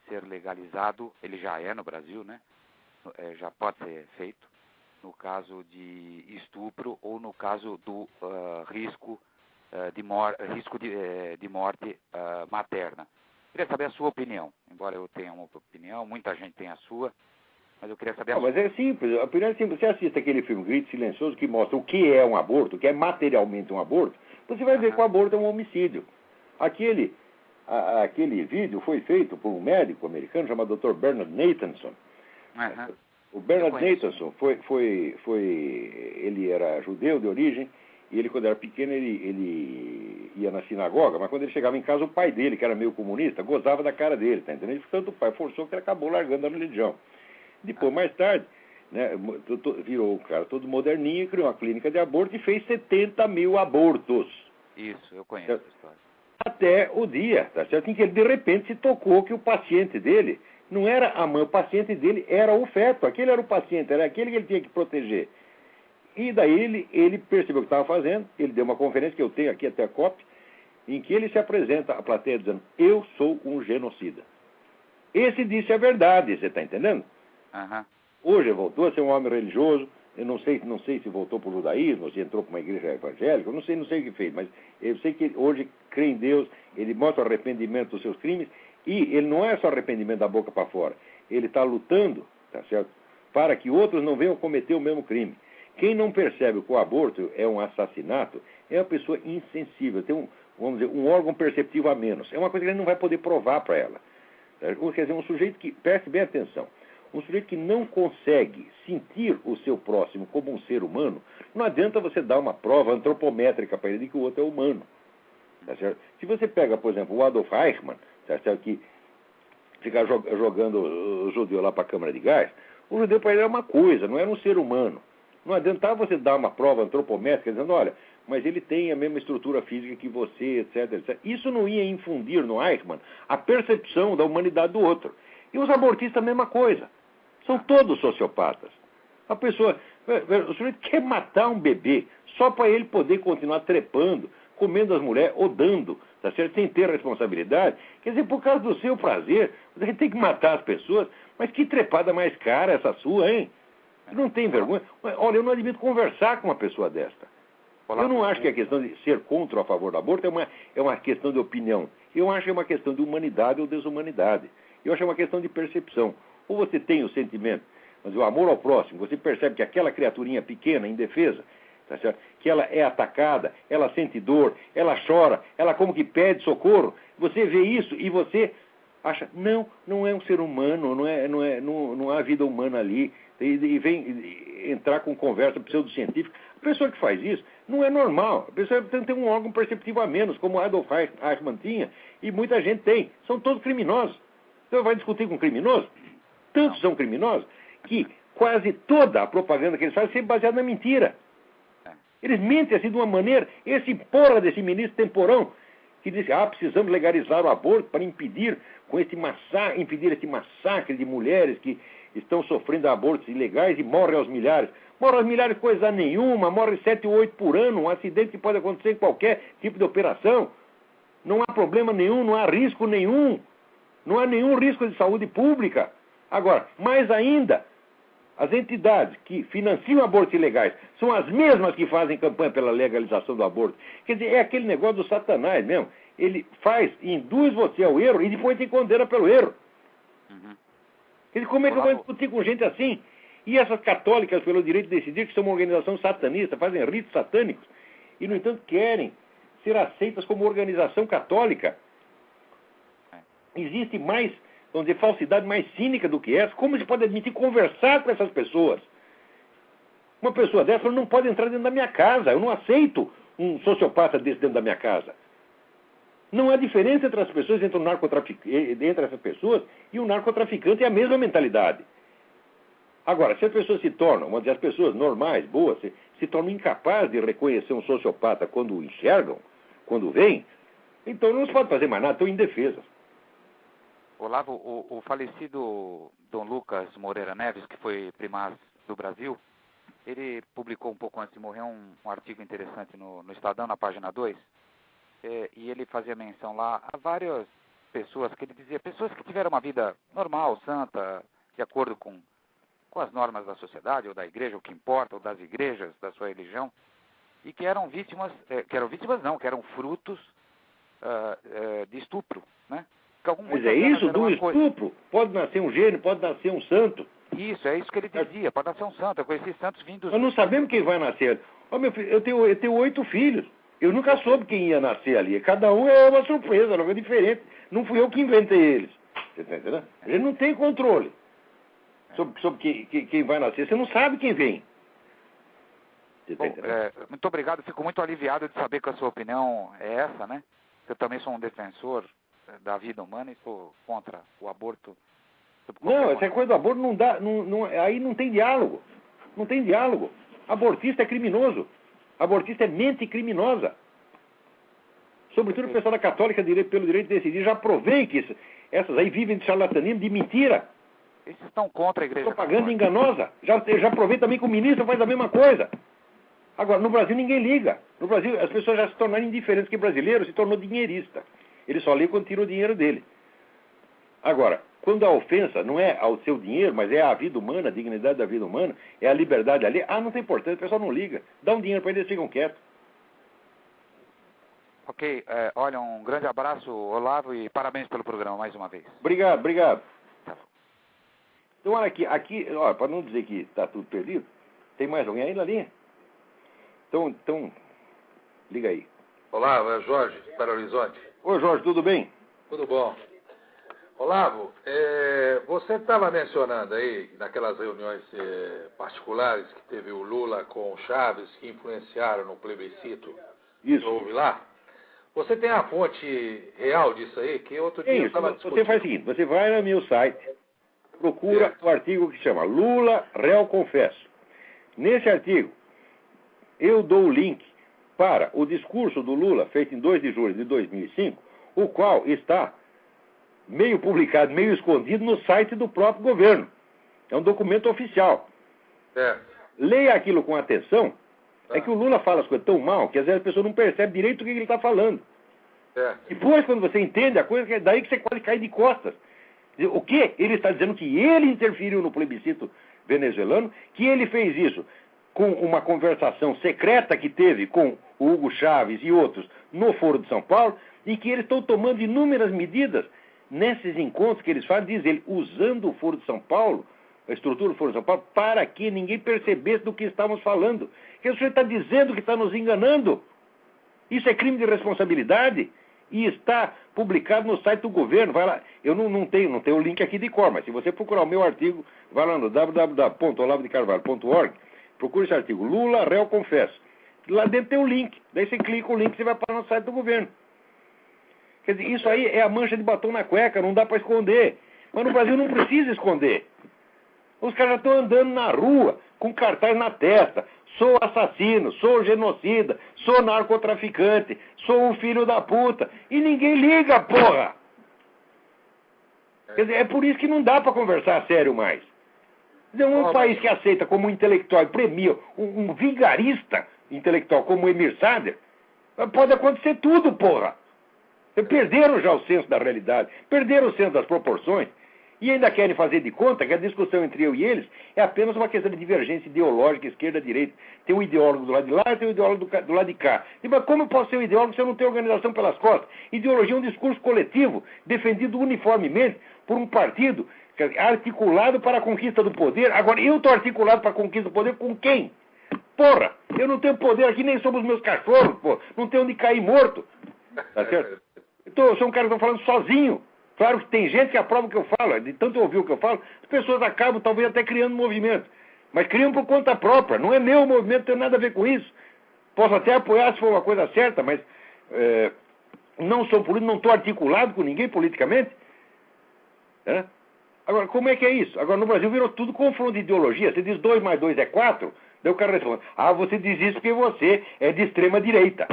ser legalizado. Ele já é no Brasil, né? Já pode ser feito no caso de estupro ou no caso do risco de morte materna. Queria saber a sua opinião. Embora eu tenha uma opinião, muita gente tem a sua, mas eu queria saber a sua. Mas é simples, a opinião é simples. Você assiste aquele filme Grito Silencioso que mostra o que é um aborto, o que é materialmente um aborto, você vai ver que o aborto é um homicídio. Aquele vídeo foi feito por um médico americano chamado Dr. Bernard Nathanson. O Bernard Nathanson ele era judeu de origem, e ele, quando era pequeno, ele ia na sinagoga, mas quando ele chegava em casa, o pai dele, que era meio comunista, gozava da cara dele, tá entendendo? Tanto o pai forçou que ele acabou largando a religião. Depois, mais tarde, né, virou o cara todo moderninho, criou uma clínica de aborto e fez 70 mil abortos. Isso, eu conheço essa história. Até o dia, tá certo? Em que ele de repente se tocou que o paciente dele não era a mãe, o paciente dele era o feto, aquele era o paciente, era aquele que ele tinha que proteger. E daí ele percebeu o que estava fazendo, ele deu uma conferência que eu tenho aqui até a cópia, em que ele se apresenta à plateia dizendo: eu sou um genocida. Esse disse a verdade, você está entendendo? Uhum. Hoje ele voltou a ser um homem religioso, eu não sei se voltou para o judaísmo, se entrou para uma igreja evangélica, eu não sei o que fez, mas eu sei que hoje crê em Deus, ele mostra arrependimento dos seus crimes, e ele não é só arrependimento da boca para fora, ele está lutando, tá certo, para que outros não venham cometer o mesmo crime. Quem não percebe que o aborto é um assassinato é uma pessoa insensível, tem vamos dizer, um órgão perceptivo a menos. É uma coisa que ele não vai poder provar para ela. Quer dizer, um sujeito que, preste bem atenção, um sujeito que não consegue sentir o seu próximo como um ser humano, não adianta você dar uma prova antropométrica para ele de que o outro é humano. Tá certo? Se você pega, por exemplo, o Adolf Eichmann, tá certo, que fica jogando o judeu lá para a câmara de gás, o judeu para ele era uma coisa, não era um ser humano. Não adiantava você dar uma prova antropométrica dizendo: olha, mas ele tem a mesma estrutura física que você, etc, etc. Isso não ia infundir no Eichmann a percepção da humanidade do outro. E os abortistas a mesma coisa. São todos sociopatas. A pessoa, o sujeito quer matar um bebê só para ele poder continuar trepando, comendo as mulheres ou dando, tá certo? Sem ter responsabilidade. Quer dizer, por causa do seu prazer, você tem que matar as pessoas. Mas que trepada mais cara essa sua, hein? Não tem vergonha? Olha, eu não admito conversar com uma pessoa desta. Eu não acho que a questão de ser contra ou a favor do aborto é uma questão de opinião. Eu acho que é uma questão de humanidade ou desumanidade. Eu acho que é uma questão de percepção. Ou você tem o sentimento, mas o amor ao próximo, você percebe que aquela criaturinha pequena, indefesa, tá certo? Que ela é atacada, ela sente dor, ela chora, ela como que pede socorro. Você vê isso e você acha: não é um ser humano, não há vida humana ali. E vem entrar com conversa pseudocientífica. A pessoa que faz isso não é normal. A pessoa tem um órgão perceptivo a menos, como Adolf Eichmann tinha, e muita gente tem. São todos criminosos. Você vai discutir com um criminoso? Tantos são criminosos que quase toda a propaganda que eles fazem é sempre baseada na mentira. Eles mentem assim de uma maneira. Esse porra desse ministro temporão que diz: precisamos legalizar o aborto para impedir esse massacre de mulheres que estão sofrendo abortos ilegais e morrem aos milhares. Morrem aos milhares coisa nenhuma, morrem 7 ou 8 por ano, um acidente que pode acontecer em qualquer tipo de operação. Não há problema nenhum, não há risco nenhum. Não há nenhum risco de saúde pública. Agora, mais ainda, as entidades que financiam abortos ilegais são as mesmas que fazem campanha pela legalização do aborto. Quer dizer, é aquele negócio do Satanás mesmo. Ele induz você ao erro e depois te condena pelo erro. Uhum. Quer dizer, como é que eu vou discutir com gente assim? E essas católicas pelo direito de decidir, que são uma organização satanista, fazem ritos satânicos, e, no entanto, querem ser aceitas como organização católica. Existe mais, vamos dizer, falsidade mais cínica do que essa. Como se pode admitir conversar com essas pessoas? Uma pessoa dessa não pode entrar dentro da minha casa. Eu não aceito um sociopata desse dentro da minha casa. Não há diferença entre as pessoas, entre essas pessoas e o narcotraficante, é a mesma mentalidade. Agora, se as pessoas se tornam, vamos dizer, as pessoas normais, boas, se tornam incapazes de reconhecer um sociopata quando o enxergam, quando veem, então não se pode fazer mais nada, estão indefesas. Olavo, o falecido Dom Lucas Moreira Neves, que foi primaz do Brasil, ele publicou um pouco antes de morrer um artigo interessante no Estadão, na página 2, e ele fazia menção lá a várias pessoas, que ele dizia, pessoas que tiveram uma vida normal, santa, de acordo com as normas da sociedade, ou da igreja, o que importa, ou das igrejas, da sua religião, e que eram vítimas, que eram frutos de estupro, né? Mas é isso, do estupro? Pode nascer um gênio, pode nascer um santo. Isso, é isso que ele dizia, pode nascer um santo. Eu conheci santos vindos... Nós não sabemos quem vai nascer. Meu filho, eu tenho 8 filhos. Eu nunca soube quem ia nascer ali. Cada um é uma surpresa, não é diferente. Não fui eu que inventei eles. Você está entendendo? Ele não tem controle sobre quem vai nascer. Você não sabe quem vem. Bom, muito obrigado. Fico muito aliviado de saber que a sua opinião é essa, né? Eu também sou um defensor da vida humana e sou contra o aborto Não, essa coisa do aborto não dá. Aí não tem diálogo. Não tem diálogo. Abortista é criminoso. Abortista é mente criminosa. Sobretudo o pessoal da católica pelo direito de decidir. Já provei que essas aí vivem de charlatanismo, de mentira. Eles estão contra a igreja Propaganda católica. enganosa. Já provei também que o ministro faz a mesma coisa. Agora, no Brasil ninguém liga. No Brasil as pessoas já se tornaram indiferentes, que brasileiro se tornou dinheirista. Ele só liga quando tira o dinheiro dele. Agora, quando a ofensa não é ao seu dinheiro, mas é à vida humana, a dignidade da vida humana, é a liberdade ali, não tem importância, o pessoal não liga. Dá um dinheiro para eles, ficam quietos. Ok, olha, um grande abraço, Olavo, e parabéns pelo programa mais uma vez. Obrigado, obrigado. Tá. Então, olha aqui, olha, para não dizer que está tudo perdido, tem mais alguém aí na linha? Então, liga aí. Olavo, é Jorge, Belo Horizonte. Ô, Jorge, tudo bem? Tudo bom. Olavo, você estava mencionando aí, naquelas reuniões particulares que teve o Lula com o Chaves, que influenciaram no plebiscito. Isso. Houve lá. Você tem a fonte real disso aí? Que outro dia eu estava discutindo. Você faz o seguinte, você vai no meu site, procura o artigo que chama Lula, réu confesso. Nesse artigo, eu dou o link para o discurso do Lula, feito em 2 de julho de 2005, o qual está meio publicado, meio escondido no site do próprio governo. É um documento oficial. Leia aquilo com atenção. É que o Lula fala as coisas tão mal que às vezes a pessoa não percebe direito o que ele está falando. Depois, quando você entende a coisa, é daí que você quase cai de costas. O quê? Ele está dizendo que ele interferiu no plebiscito venezuelano, que ele fez isso com uma conversação secreta que teve com o Hugo Chávez e outros no Foro de São Paulo, e que eles estão tomando inúmeras medidas nesses encontros que eles fazem, diz ele, usando o Foro de São Paulo, a estrutura do Foro de São Paulo, para que ninguém percebesse do que estávamos falando. Que o senhor está dizendo que está nos enganando. Isso é crime de responsabilidade e está publicado no site do governo. Vai lá. Eu não tenho o link aqui de cor, mas se você procurar o meu artigo, vai lá no www.olavodecarvalho.org, procura esse artigo, Lula, réu confesso. Lá dentro tem o link. Daí você clica o link e você vai para no site do governo. Quer dizer, isso aí é a mancha de batom na cueca, não dá para esconder. Mas no Brasil não precisa esconder. Os caras já estão andando na rua, com cartaz na testa. Sou assassino, sou genocida, sou narcotraficante, sou um filho da puta. E ninguém liga, porra! Quer dizer, é por isso que não dá para conversar sério mais. Quer dizer, um país que aceita como intelectual e premia um vigarista intelectual como Emir Sader, pode acontecer tudo, porra! Perderam já o senso da realidade, perderam o senso das proporções. E ainda querem fazer de conta que a discussão entre eu e eles é apenas uma questão de divergência ideológica, esquerda-direita. Tem um ideólogo do lado de lá e tem um ideólogo do lado de cá. E, mas como eu posso ser um ideólogo se eu não tenho organização pelas costas? Ideologia é um discurso coletivo, defendido uniformemente por um partido articulado para a conquista do poder. Agora, eu estou articulado para a conquista do poder com quem? Porra, eu não tenho poder aqui, nem somos meus cachorros, pô. Não tenho onde cair morto. Tá certo? Eu sou um cara que estou falando sozinho. Claro que tem gente que aprova o que eu falo, de tanto ouvir o que eu falo, as pessoas acabam talvez até criando movimento. Mas criam por conta própria, não é meu movimento, não tem nada a ver com isso. Posso até apoiar se for uma coisa certa, mas não sou político, não estou articulado com ninguém politicamente. Agora, como é que é isso? Agora, no Brasil virou tudo confronto de ideologia. Você diz 2 mais 2 é 4, daí o cara responde, você diz isso porque você é de extrema direita.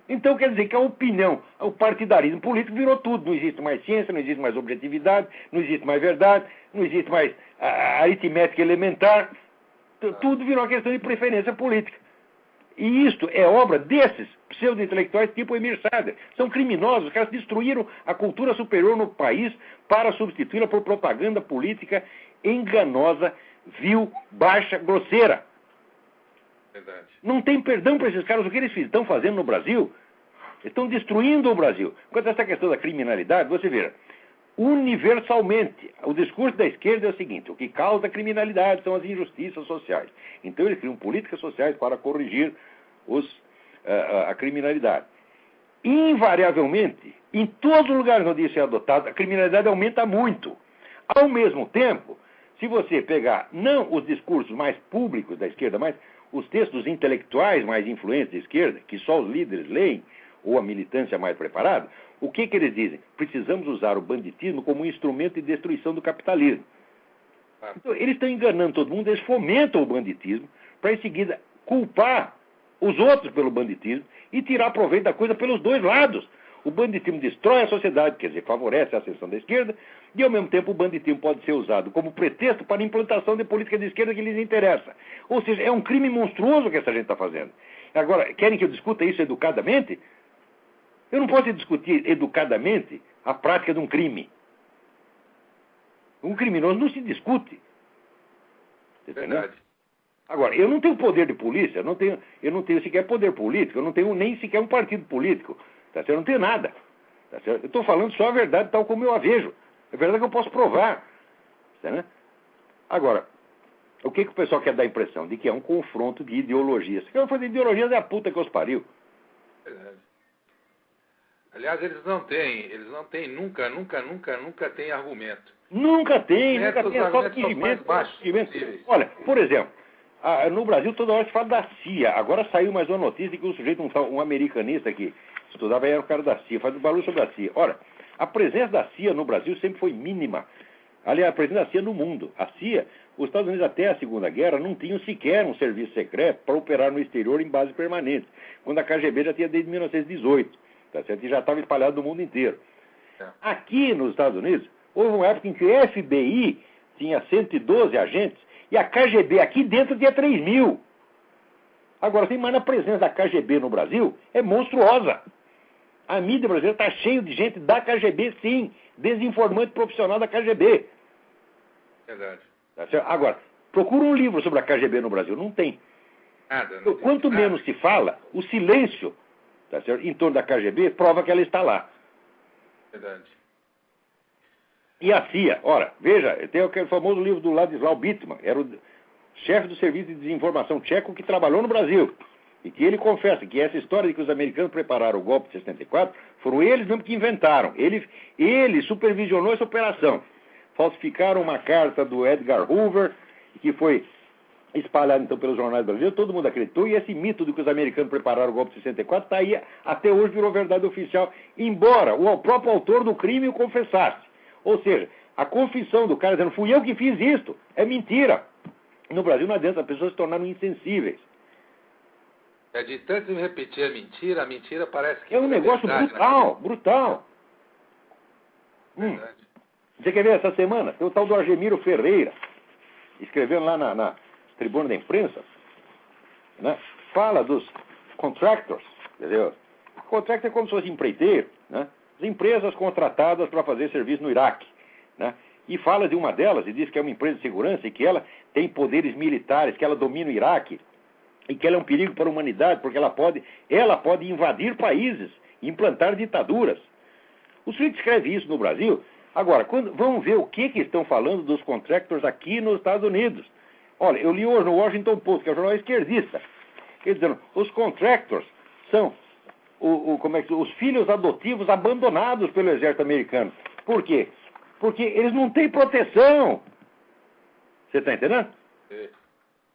Então quer dizer que a opinião, o partidarismo político virou tudo. Não existe mais ciência, não existe mais objetividade, não existe mais verdade, não existe mais aritmética elementar. Tudo virou uma questão de preferência política. E isto é obra desses pseudo-intelectuais tipo Emir Sader. São criminosos, os caras destruíram a cultura superior no país para substituí-la por propaganda política enganosa, vil, baixa, grosseira. Verdade. Não tem perdão para esses caras. O que eles estão fazendo no Brasil? Estão destruindo o Brasil. Quanto a essa questão da criminalidade, você vê, universalmente, o discurso da esquerda é o seguinte: o que causa a criminalidade são as injustiças sociais. Então eles criam políticas sociais para corrigir a criminalidade. Invariavelmente, em todos os lugares onde isso é adotado, a criminalidade aumenta muito. Ao mesmo tempo, se você pegar não os discursos mais públicos da esquerda, mas os textos intelectuais mais influentes da esquerda, que só os líderes leem, ou a militância mais preparada, o que eles dizem? Precisamos usar o banditismo como um instrumento de destruição do capitalismo. Então, eles estão enganando todo mundo, eles fomentam o banditismo para, em seguida, culpar os outros pelo banditismo e tirar proveito da coisa pelos dois lados. O banditismo destrói a sociedade, quer dizer, favorece a ascensão da esquerda, e, ao mesmo tempo, o banditismo pode ser usado como pretexto para a implantação de política de esquerda que lhes interessa. Ou seja, é um crime monstruoso que essa gente está fazendo. Agora, querem que eu discuta isso educadamente? Eu não posso discutir educadamente a prática de um crime. Um criminoso não se discute. Verdade. Agora, eu não tenho poder de polícia, eu não tenho sequer poder político, eu não tenho nem sequer um partido político. Tá certo? Eu não tenho nada. Tá certo? Eu estou falando só a verdade tal como eu a vejo. É verdade que eu posso provar. Tá, né? Agora, o que o pessoal quer dar a impressão? De que é um confronto de ideologias. Se eu for de ideologias, é a puta que os pariu. Verdade. Aliás, eles não têm, nunca tem argumento. Nunca tem, Os é só argumentos são mais baixos possíveis. Olha, por exemplo, no Brasil toda hora se fala da CIA. Agora saiu mais uma notícia de que um sujeito, um americanista que estudava, era o cara da CIA, faz um barulho sobre a CIA. Ora, a presença da CIA no Brasil sempre foi mínima. Aliás, a presença da CIA no mundo. A CIA, os Estados Unidos até a Segunda Guerra não tinham sequer um serviço secreto para operar no exterior em base permanente, quando a KGB já tinha desde 1918, tá certo? E já estava espalhado no mundo inteiro. Aqui nos Estados Unidos, houve uma época em que o FBI tinha 112 agentes e a KGB aqui dentro tinha 3.000. Agora, tem mais a presença da KGB no Brasil é monstruosa. A mídia brasileira está cheia de gente da KGB, sim, desinformante profissional da KGB. Verdade. Tá certo? Agora, procura um livro sobre a KGB no Brasil. Não tem. Nada. Então, quanto menos se fala, o silêncio, tá certo, em torno da KGB prova que ela está lá. Verdade. E a CIA, ora, veja, tem aquele famoso livro do Ladislau Bittman, era o chefe do Serviço de Desinformação tcheco que trabalhou no Brasil. E que ele confessa que essa história de que os americanos prepararam o golpe de 64, foram eles mesmo que inventaram. Ele supervisionou essa operação. Falsificaram uma carta do Edgar Hoover, que foi espalhada então pelos jornais brasileiros, todo mundo acreditou, e esse mito de que os americanos prepararam o golpe de 64 está aí, até hoje virou verdade oficial, embora o próprio autor do crime o confessasse. Ou seja, a confissão do cara dizendo, fui eu que fiz isto, é mentira. No Brasil não adianta, as pessoas se tornaram insensíveis. É de tanto repetir a mentira parece que é um negócio brutal, né? brutal. Você quer ver essa semana? Tem o tal do Argemiro Ferreira, escrevendo lá na tribuna da imprensa, né? Fala dos contractors, entendeu? Contractor é como se fosse empreiteiro, né? As empresas contratadas para fazer serviço no Iraque, né? E fala de uma delas e diz que é uma empresa de segurança e que ela tem poderes militares, que ela domina o Iraque e que ela é um perigo para a humanidade porque ela pode invadir países e implantar ditaduras. O sujeito escreve isso no Brasil. Agora, vamos ver o que estão falando dos contractors aqui nos Estados Unidos. Olha, eu li hoje no Washington Post, que é um jornal esquerdista, eles dizendo, os contractors são os filhos adotivos abandonados pelo exército americano. Por quê? Porque eles não têm proteção. Você está entendendo? Sim.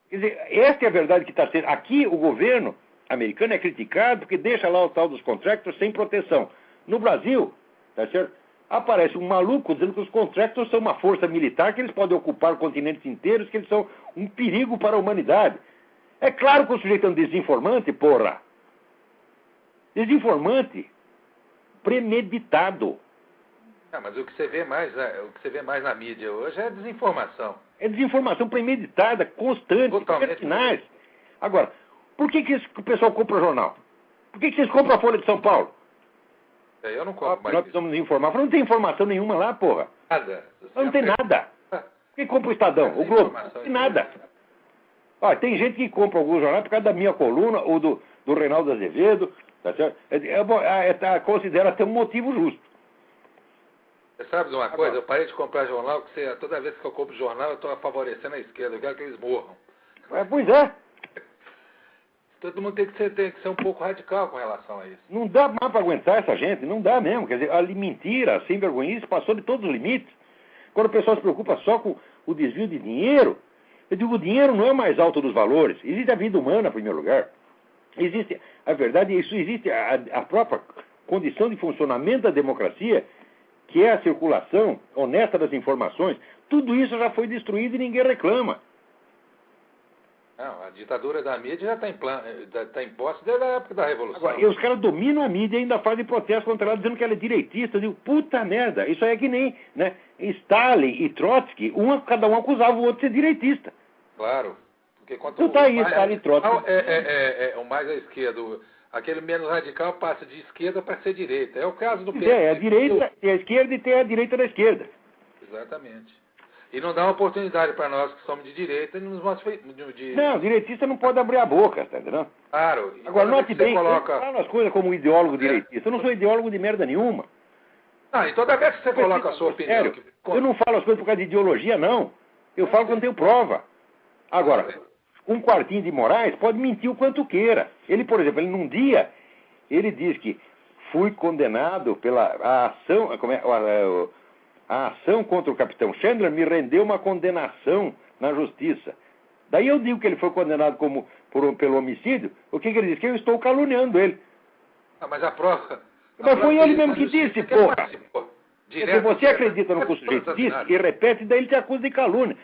Quer dizer, esta é a verdade que está sendo. Aqui o governo americano é criticado porque deixa lá o tal dos contractors sem proteção. No Brasil, tá certo? Aparece um maluco dizendo que os contractors são uma força militar, que eles podem ocupar continentes inteiros, que eles são um perigo para a humanidade. É claro que o sujeito é um desinformante, porra. Desinformante. Premeditado. Mas o que você vê mais na mídia hoje é desinformação. É desinformação premeditada, constante, pertinaz. Agora, por que o pessoal compra jornal? Por que vocês compram a Folha de São Paulo? Eu não compro mais. Nós precisamos nos informar. Não tem informação nenhuma lá, porra. Nada. Não tem nada. Por que compra o Estadão, o Globo? Não tem nada. Tem gente que compra alguns jornais por causa da minha coluna ou do Reinaldo Azevedo. Tá certo? Considera até um motivo justo. Você sabe de uma coisa? Eu parei de comprar jornal, porque toda vez que eu compro jornal, eu estou favorecendo a esquerda. Eu quero que eles morram. Pois é. Todo mundo tem que ser um pouco radical com relação a isso. Não dá mais para aguentar essa gente, não dá mesmo. Quer dizer, a mentira, sem vergonhice, passou de todos os limites. Quando o pessoal se preocupa só com o desvio de dinheiro, eu digo, o dinheiro não é o mais alto dos valores. Existe a vida humana, em primeiro lugar. Existe, a verdade, isso existe a própria condição de funcionamento da democracia, que é a circulação honesta das informações. Tudo isso já foi destruído e ninguém reclama. Não, a ditadura da mídia já está em posse desde a época da Revolução. Agora, e os caras dominam a mídia e ainda fazem protesto contra ela, dizendo que ela é direitista. Eu digo, puta merda, isso aí é que nem, né? Stalin e Trotsky, cada um acusava o outro de ser direitista. Claro. Porque quanto Então tá aí, Stalin e Trotsky. É o mais à esquerda. Aquele menos radical passa de esquerda para ser direita. É o caso do PT. É a direita, tem a esquerda e tem a direita da esquerda. Exatamente. E não dá uma oportunidade para nós que somos de direita e nos mostra Não, direitista não pode abrir a boca, tá entendendo? Claro. Agora, note bem, eu coloca... não falo as coisas como ideólogo direitista. Eu não sou ideólogo de merda nenhuma. Ah, e toda vez que você coloca a sua opinião... Sério, eu não falo as coisas por causa de ideologia, não. Eu falo quando tenho prova. Agora, um quartinho de Moraes pode mentir o quanto queira. Ele, por exemplo, num dia, ele diz que fui condenado pela ação... A ação contra o capitão Chandler me rendeu uma condenação na justiça. Daí eu digo que ele foi condenado pelo homicídio. O que ele diz? Que eu estou caluniando ele. Ah, mas a prova... Mas foi ele mesmo que disse, porra. Se você acredita no que o sujeito disse e repete, daí ele te acusa de calúnia.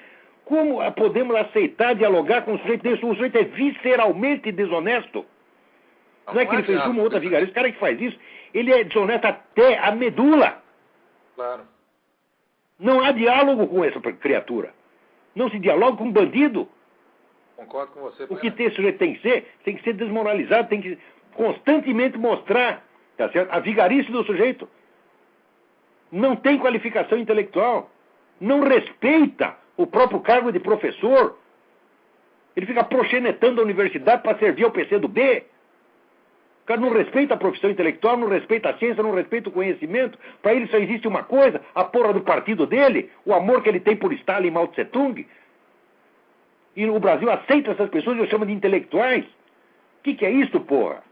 Como podemos aceitar dialogar com um sujeito desse? O sujeito é visceralmente desonesto. Não é que ele fez uma ou outra vigaria. Esse cara que faz isso, ele é desonesto até a medula. Claro. Não há diálogo com essa criatura. Não se dialoga com um bandido. Concordo com você. O que esse sujeito tem que ser desmoralizado, tem que constantemente mostrar, tá certo? A vigarice do sujeito. Não tem qualificação intelectual. Não respeita o próprio cargo de professor. Ele fica proxenetando a universidade para servir ao PCdoB. O cara não respeita a profissão intelectual, não respeita a ciência, não respeita o conhecimento. Para ele só existe uma coisa, a porra do partido dele, o amor que ele tem por Stalin e Mao Tse Tung. E o Brasil aceita essas pessoas e eu chamo de intelectuais. O que é isso, porra?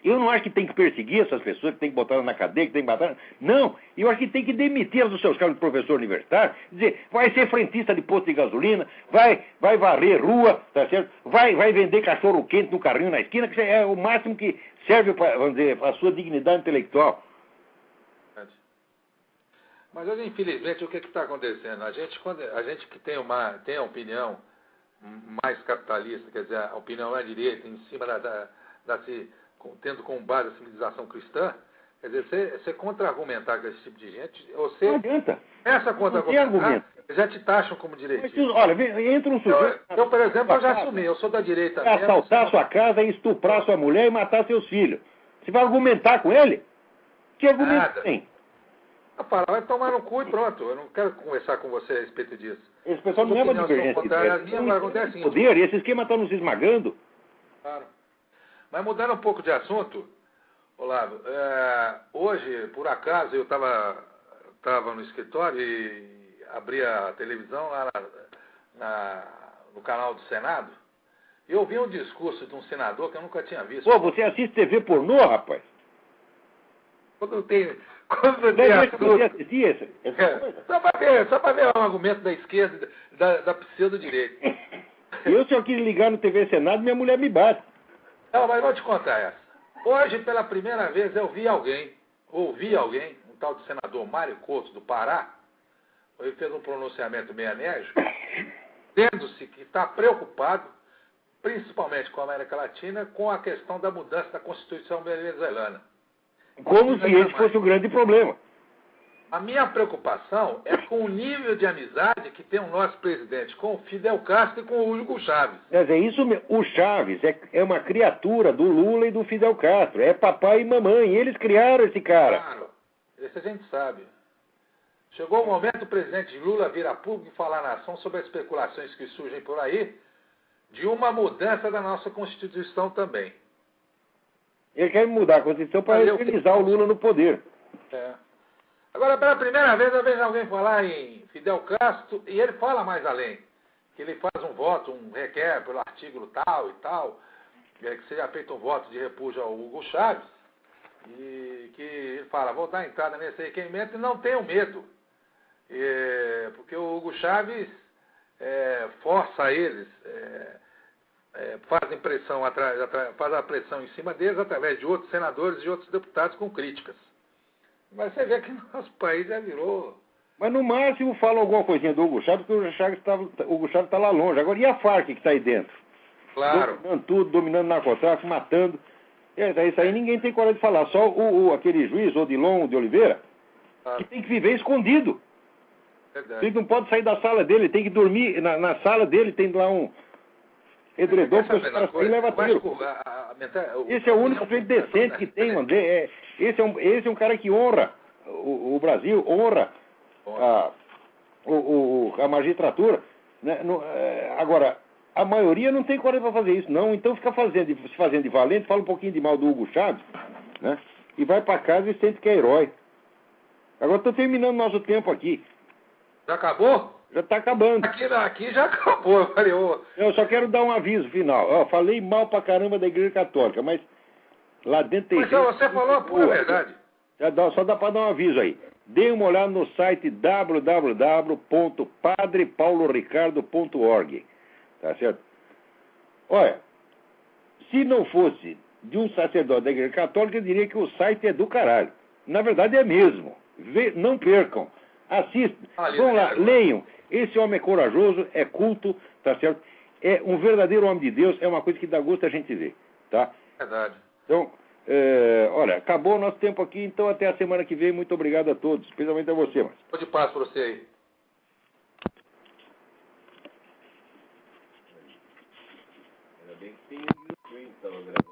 Eu não acho que tem que perseguir essas pessoas, que tem que botar elas na cadeia, que tem que matar. Não, eu acho que tem que demitir elas dos seus cargos de professor universitário, dizer, vai ser frentista de posto de gasolina, vai varrer rua, tá certo? Vai vender cachorro quente no carrinho na esquina, que é o máximo que serve para, vamos dizer, a sua dignidade intelectual. Mas hoje, infelizmente, o que está acontecendo? A gente que tem a opinião mais capitalista, quer dizer, a opinião mais direita, em cima tendo como base a civilização cristã, quer dizer, você contra-argumentar com esse tipo de gente, você... Não adianta. Essa contra-argumentar, já te taxam como direitista. Mas, olha, entra um sujeito... Eu, por exemplo, eu já assumi, eu sou da direita mesmo. Assaltar sua casa, estuprar sua mulher e matar seus filhos. Você vai argumentar com ele? Que argumento tem? Vai tomar no cu e pronto. Eu não quero conversar com você a respeito disso. Esse pessoal não é uma divergência de ideias. Poder, esse esquema está nos esmagando. Claro. Mas mudando um pouco de assunto, Olavo, hoje, por acaso, eu estava no escritório e abri a televisão lá no canal do Senado e eu vi um discurso de um senador que eu nunca tinha visto. Pô, você assiste TV pornô, rapaz? Quando tem assunto. Só para ver um argumento da esquerda, da pseudo-direita. Eu, se eu quis ligar no TV Senado, minha mulher me bate. Não, mas vou te contar essa. Hoje, pela primeira vez, eu ouvi alguém, um tal de senador Mário Couto, do Pará, ele fez um pronunciamento meio enérgico, dizendo-se que está preocupado, principalmente com a América Latina, com a questão da mudança da Constituição venezuelana. Como se esse fosse o grande problema. A minha preocupação é com o nível de amizade que tem o nosso presidente com o Fidel Castro e com o Hugo Chávez. Quer dizer, isso mesmo. O Chávez é uma criatura do Lula e do Fidel Castro. É papai e mamãe. Eles criaram esse cara. Claro. Isso a gente sabe. Chegou o momento do presidente Lula vir a público e falar na nação sobre as especulações que surgem por aí de uma mudança da nossa Constituição também. Ele quer mudar a Constituição para eternizar o Lula no poder. Agora, pela primeira vez, eu vejo alguém falar em Fidel Castro, e ele fala mais além. Que ele faz um voto, requer pelo artigo tal e tal, que seja feito um voto de repúdio ao Hugo Chávez, e que ele fala, vou dar entrada nesse requerimento e não tenho medo. Porque o Hugo Chávez força eles, faz a pressão em cima deles através de outros senadores e outros deputados com críticas. Mas você vê que nosso país já virou Mas no máximo fala alguma coisinha do Hugo Chávez, porque o Hugo Chávez está lá longe. Agora, e a Farc que está aí dentro? Claro. Dominando tudo, dominando narcotráfico, matando. Isso aí ninguém tem coragem de falar. Só aquele juiz, Odilon de Oliveira, que tem que viver escondido. Verdade. Ele não pode sair da sala dele, tem que dormir na sala dele, tem lá um edredom, porque os caras saem e levam tiro. Esse é o único sujeito decente que tem, mano. Esse é um cara que honra o Brasil, honra a magistratura. Né? Agora, a maioria não tem coragem para fazer isso, não. Então fica se fazendo de valente, fala um pouquinho de mal do Hugo Chávez, né? E vai para casa e sente que é herói. Agora estou terminando nosso tempo aqui. Já acabou? Já está acabando. Aqui já acabou. Eu só quero dar um aviso final. Falei mal pra caramba da Igreja Católica, mas lá dentro tem... Mas você falou a pura verdade. Só dá para dar um aviso aí. Dê uma olhada no site www.padrepauloricardo.org. Tá certo? Olha, se não fosse de um sacerdote da Igreja Católica, eu diria que o site é do caralho. Na verdade é mesmo. Não percam. Assistam. Vão lá, leiam. Esse homem é corajoso, é culto, tá certo? É um verdadeiro homem de Deus, é uma coisa que dá gosto a gente ver, tá? Verdade. Então, olha, acabou o nosso tempo aqui, então até a semana que vem. Muito obrigado a todos, especialmente a você, Márcio. Vou de paz para você aí. Ainda bem que tem o stream, estava gravando.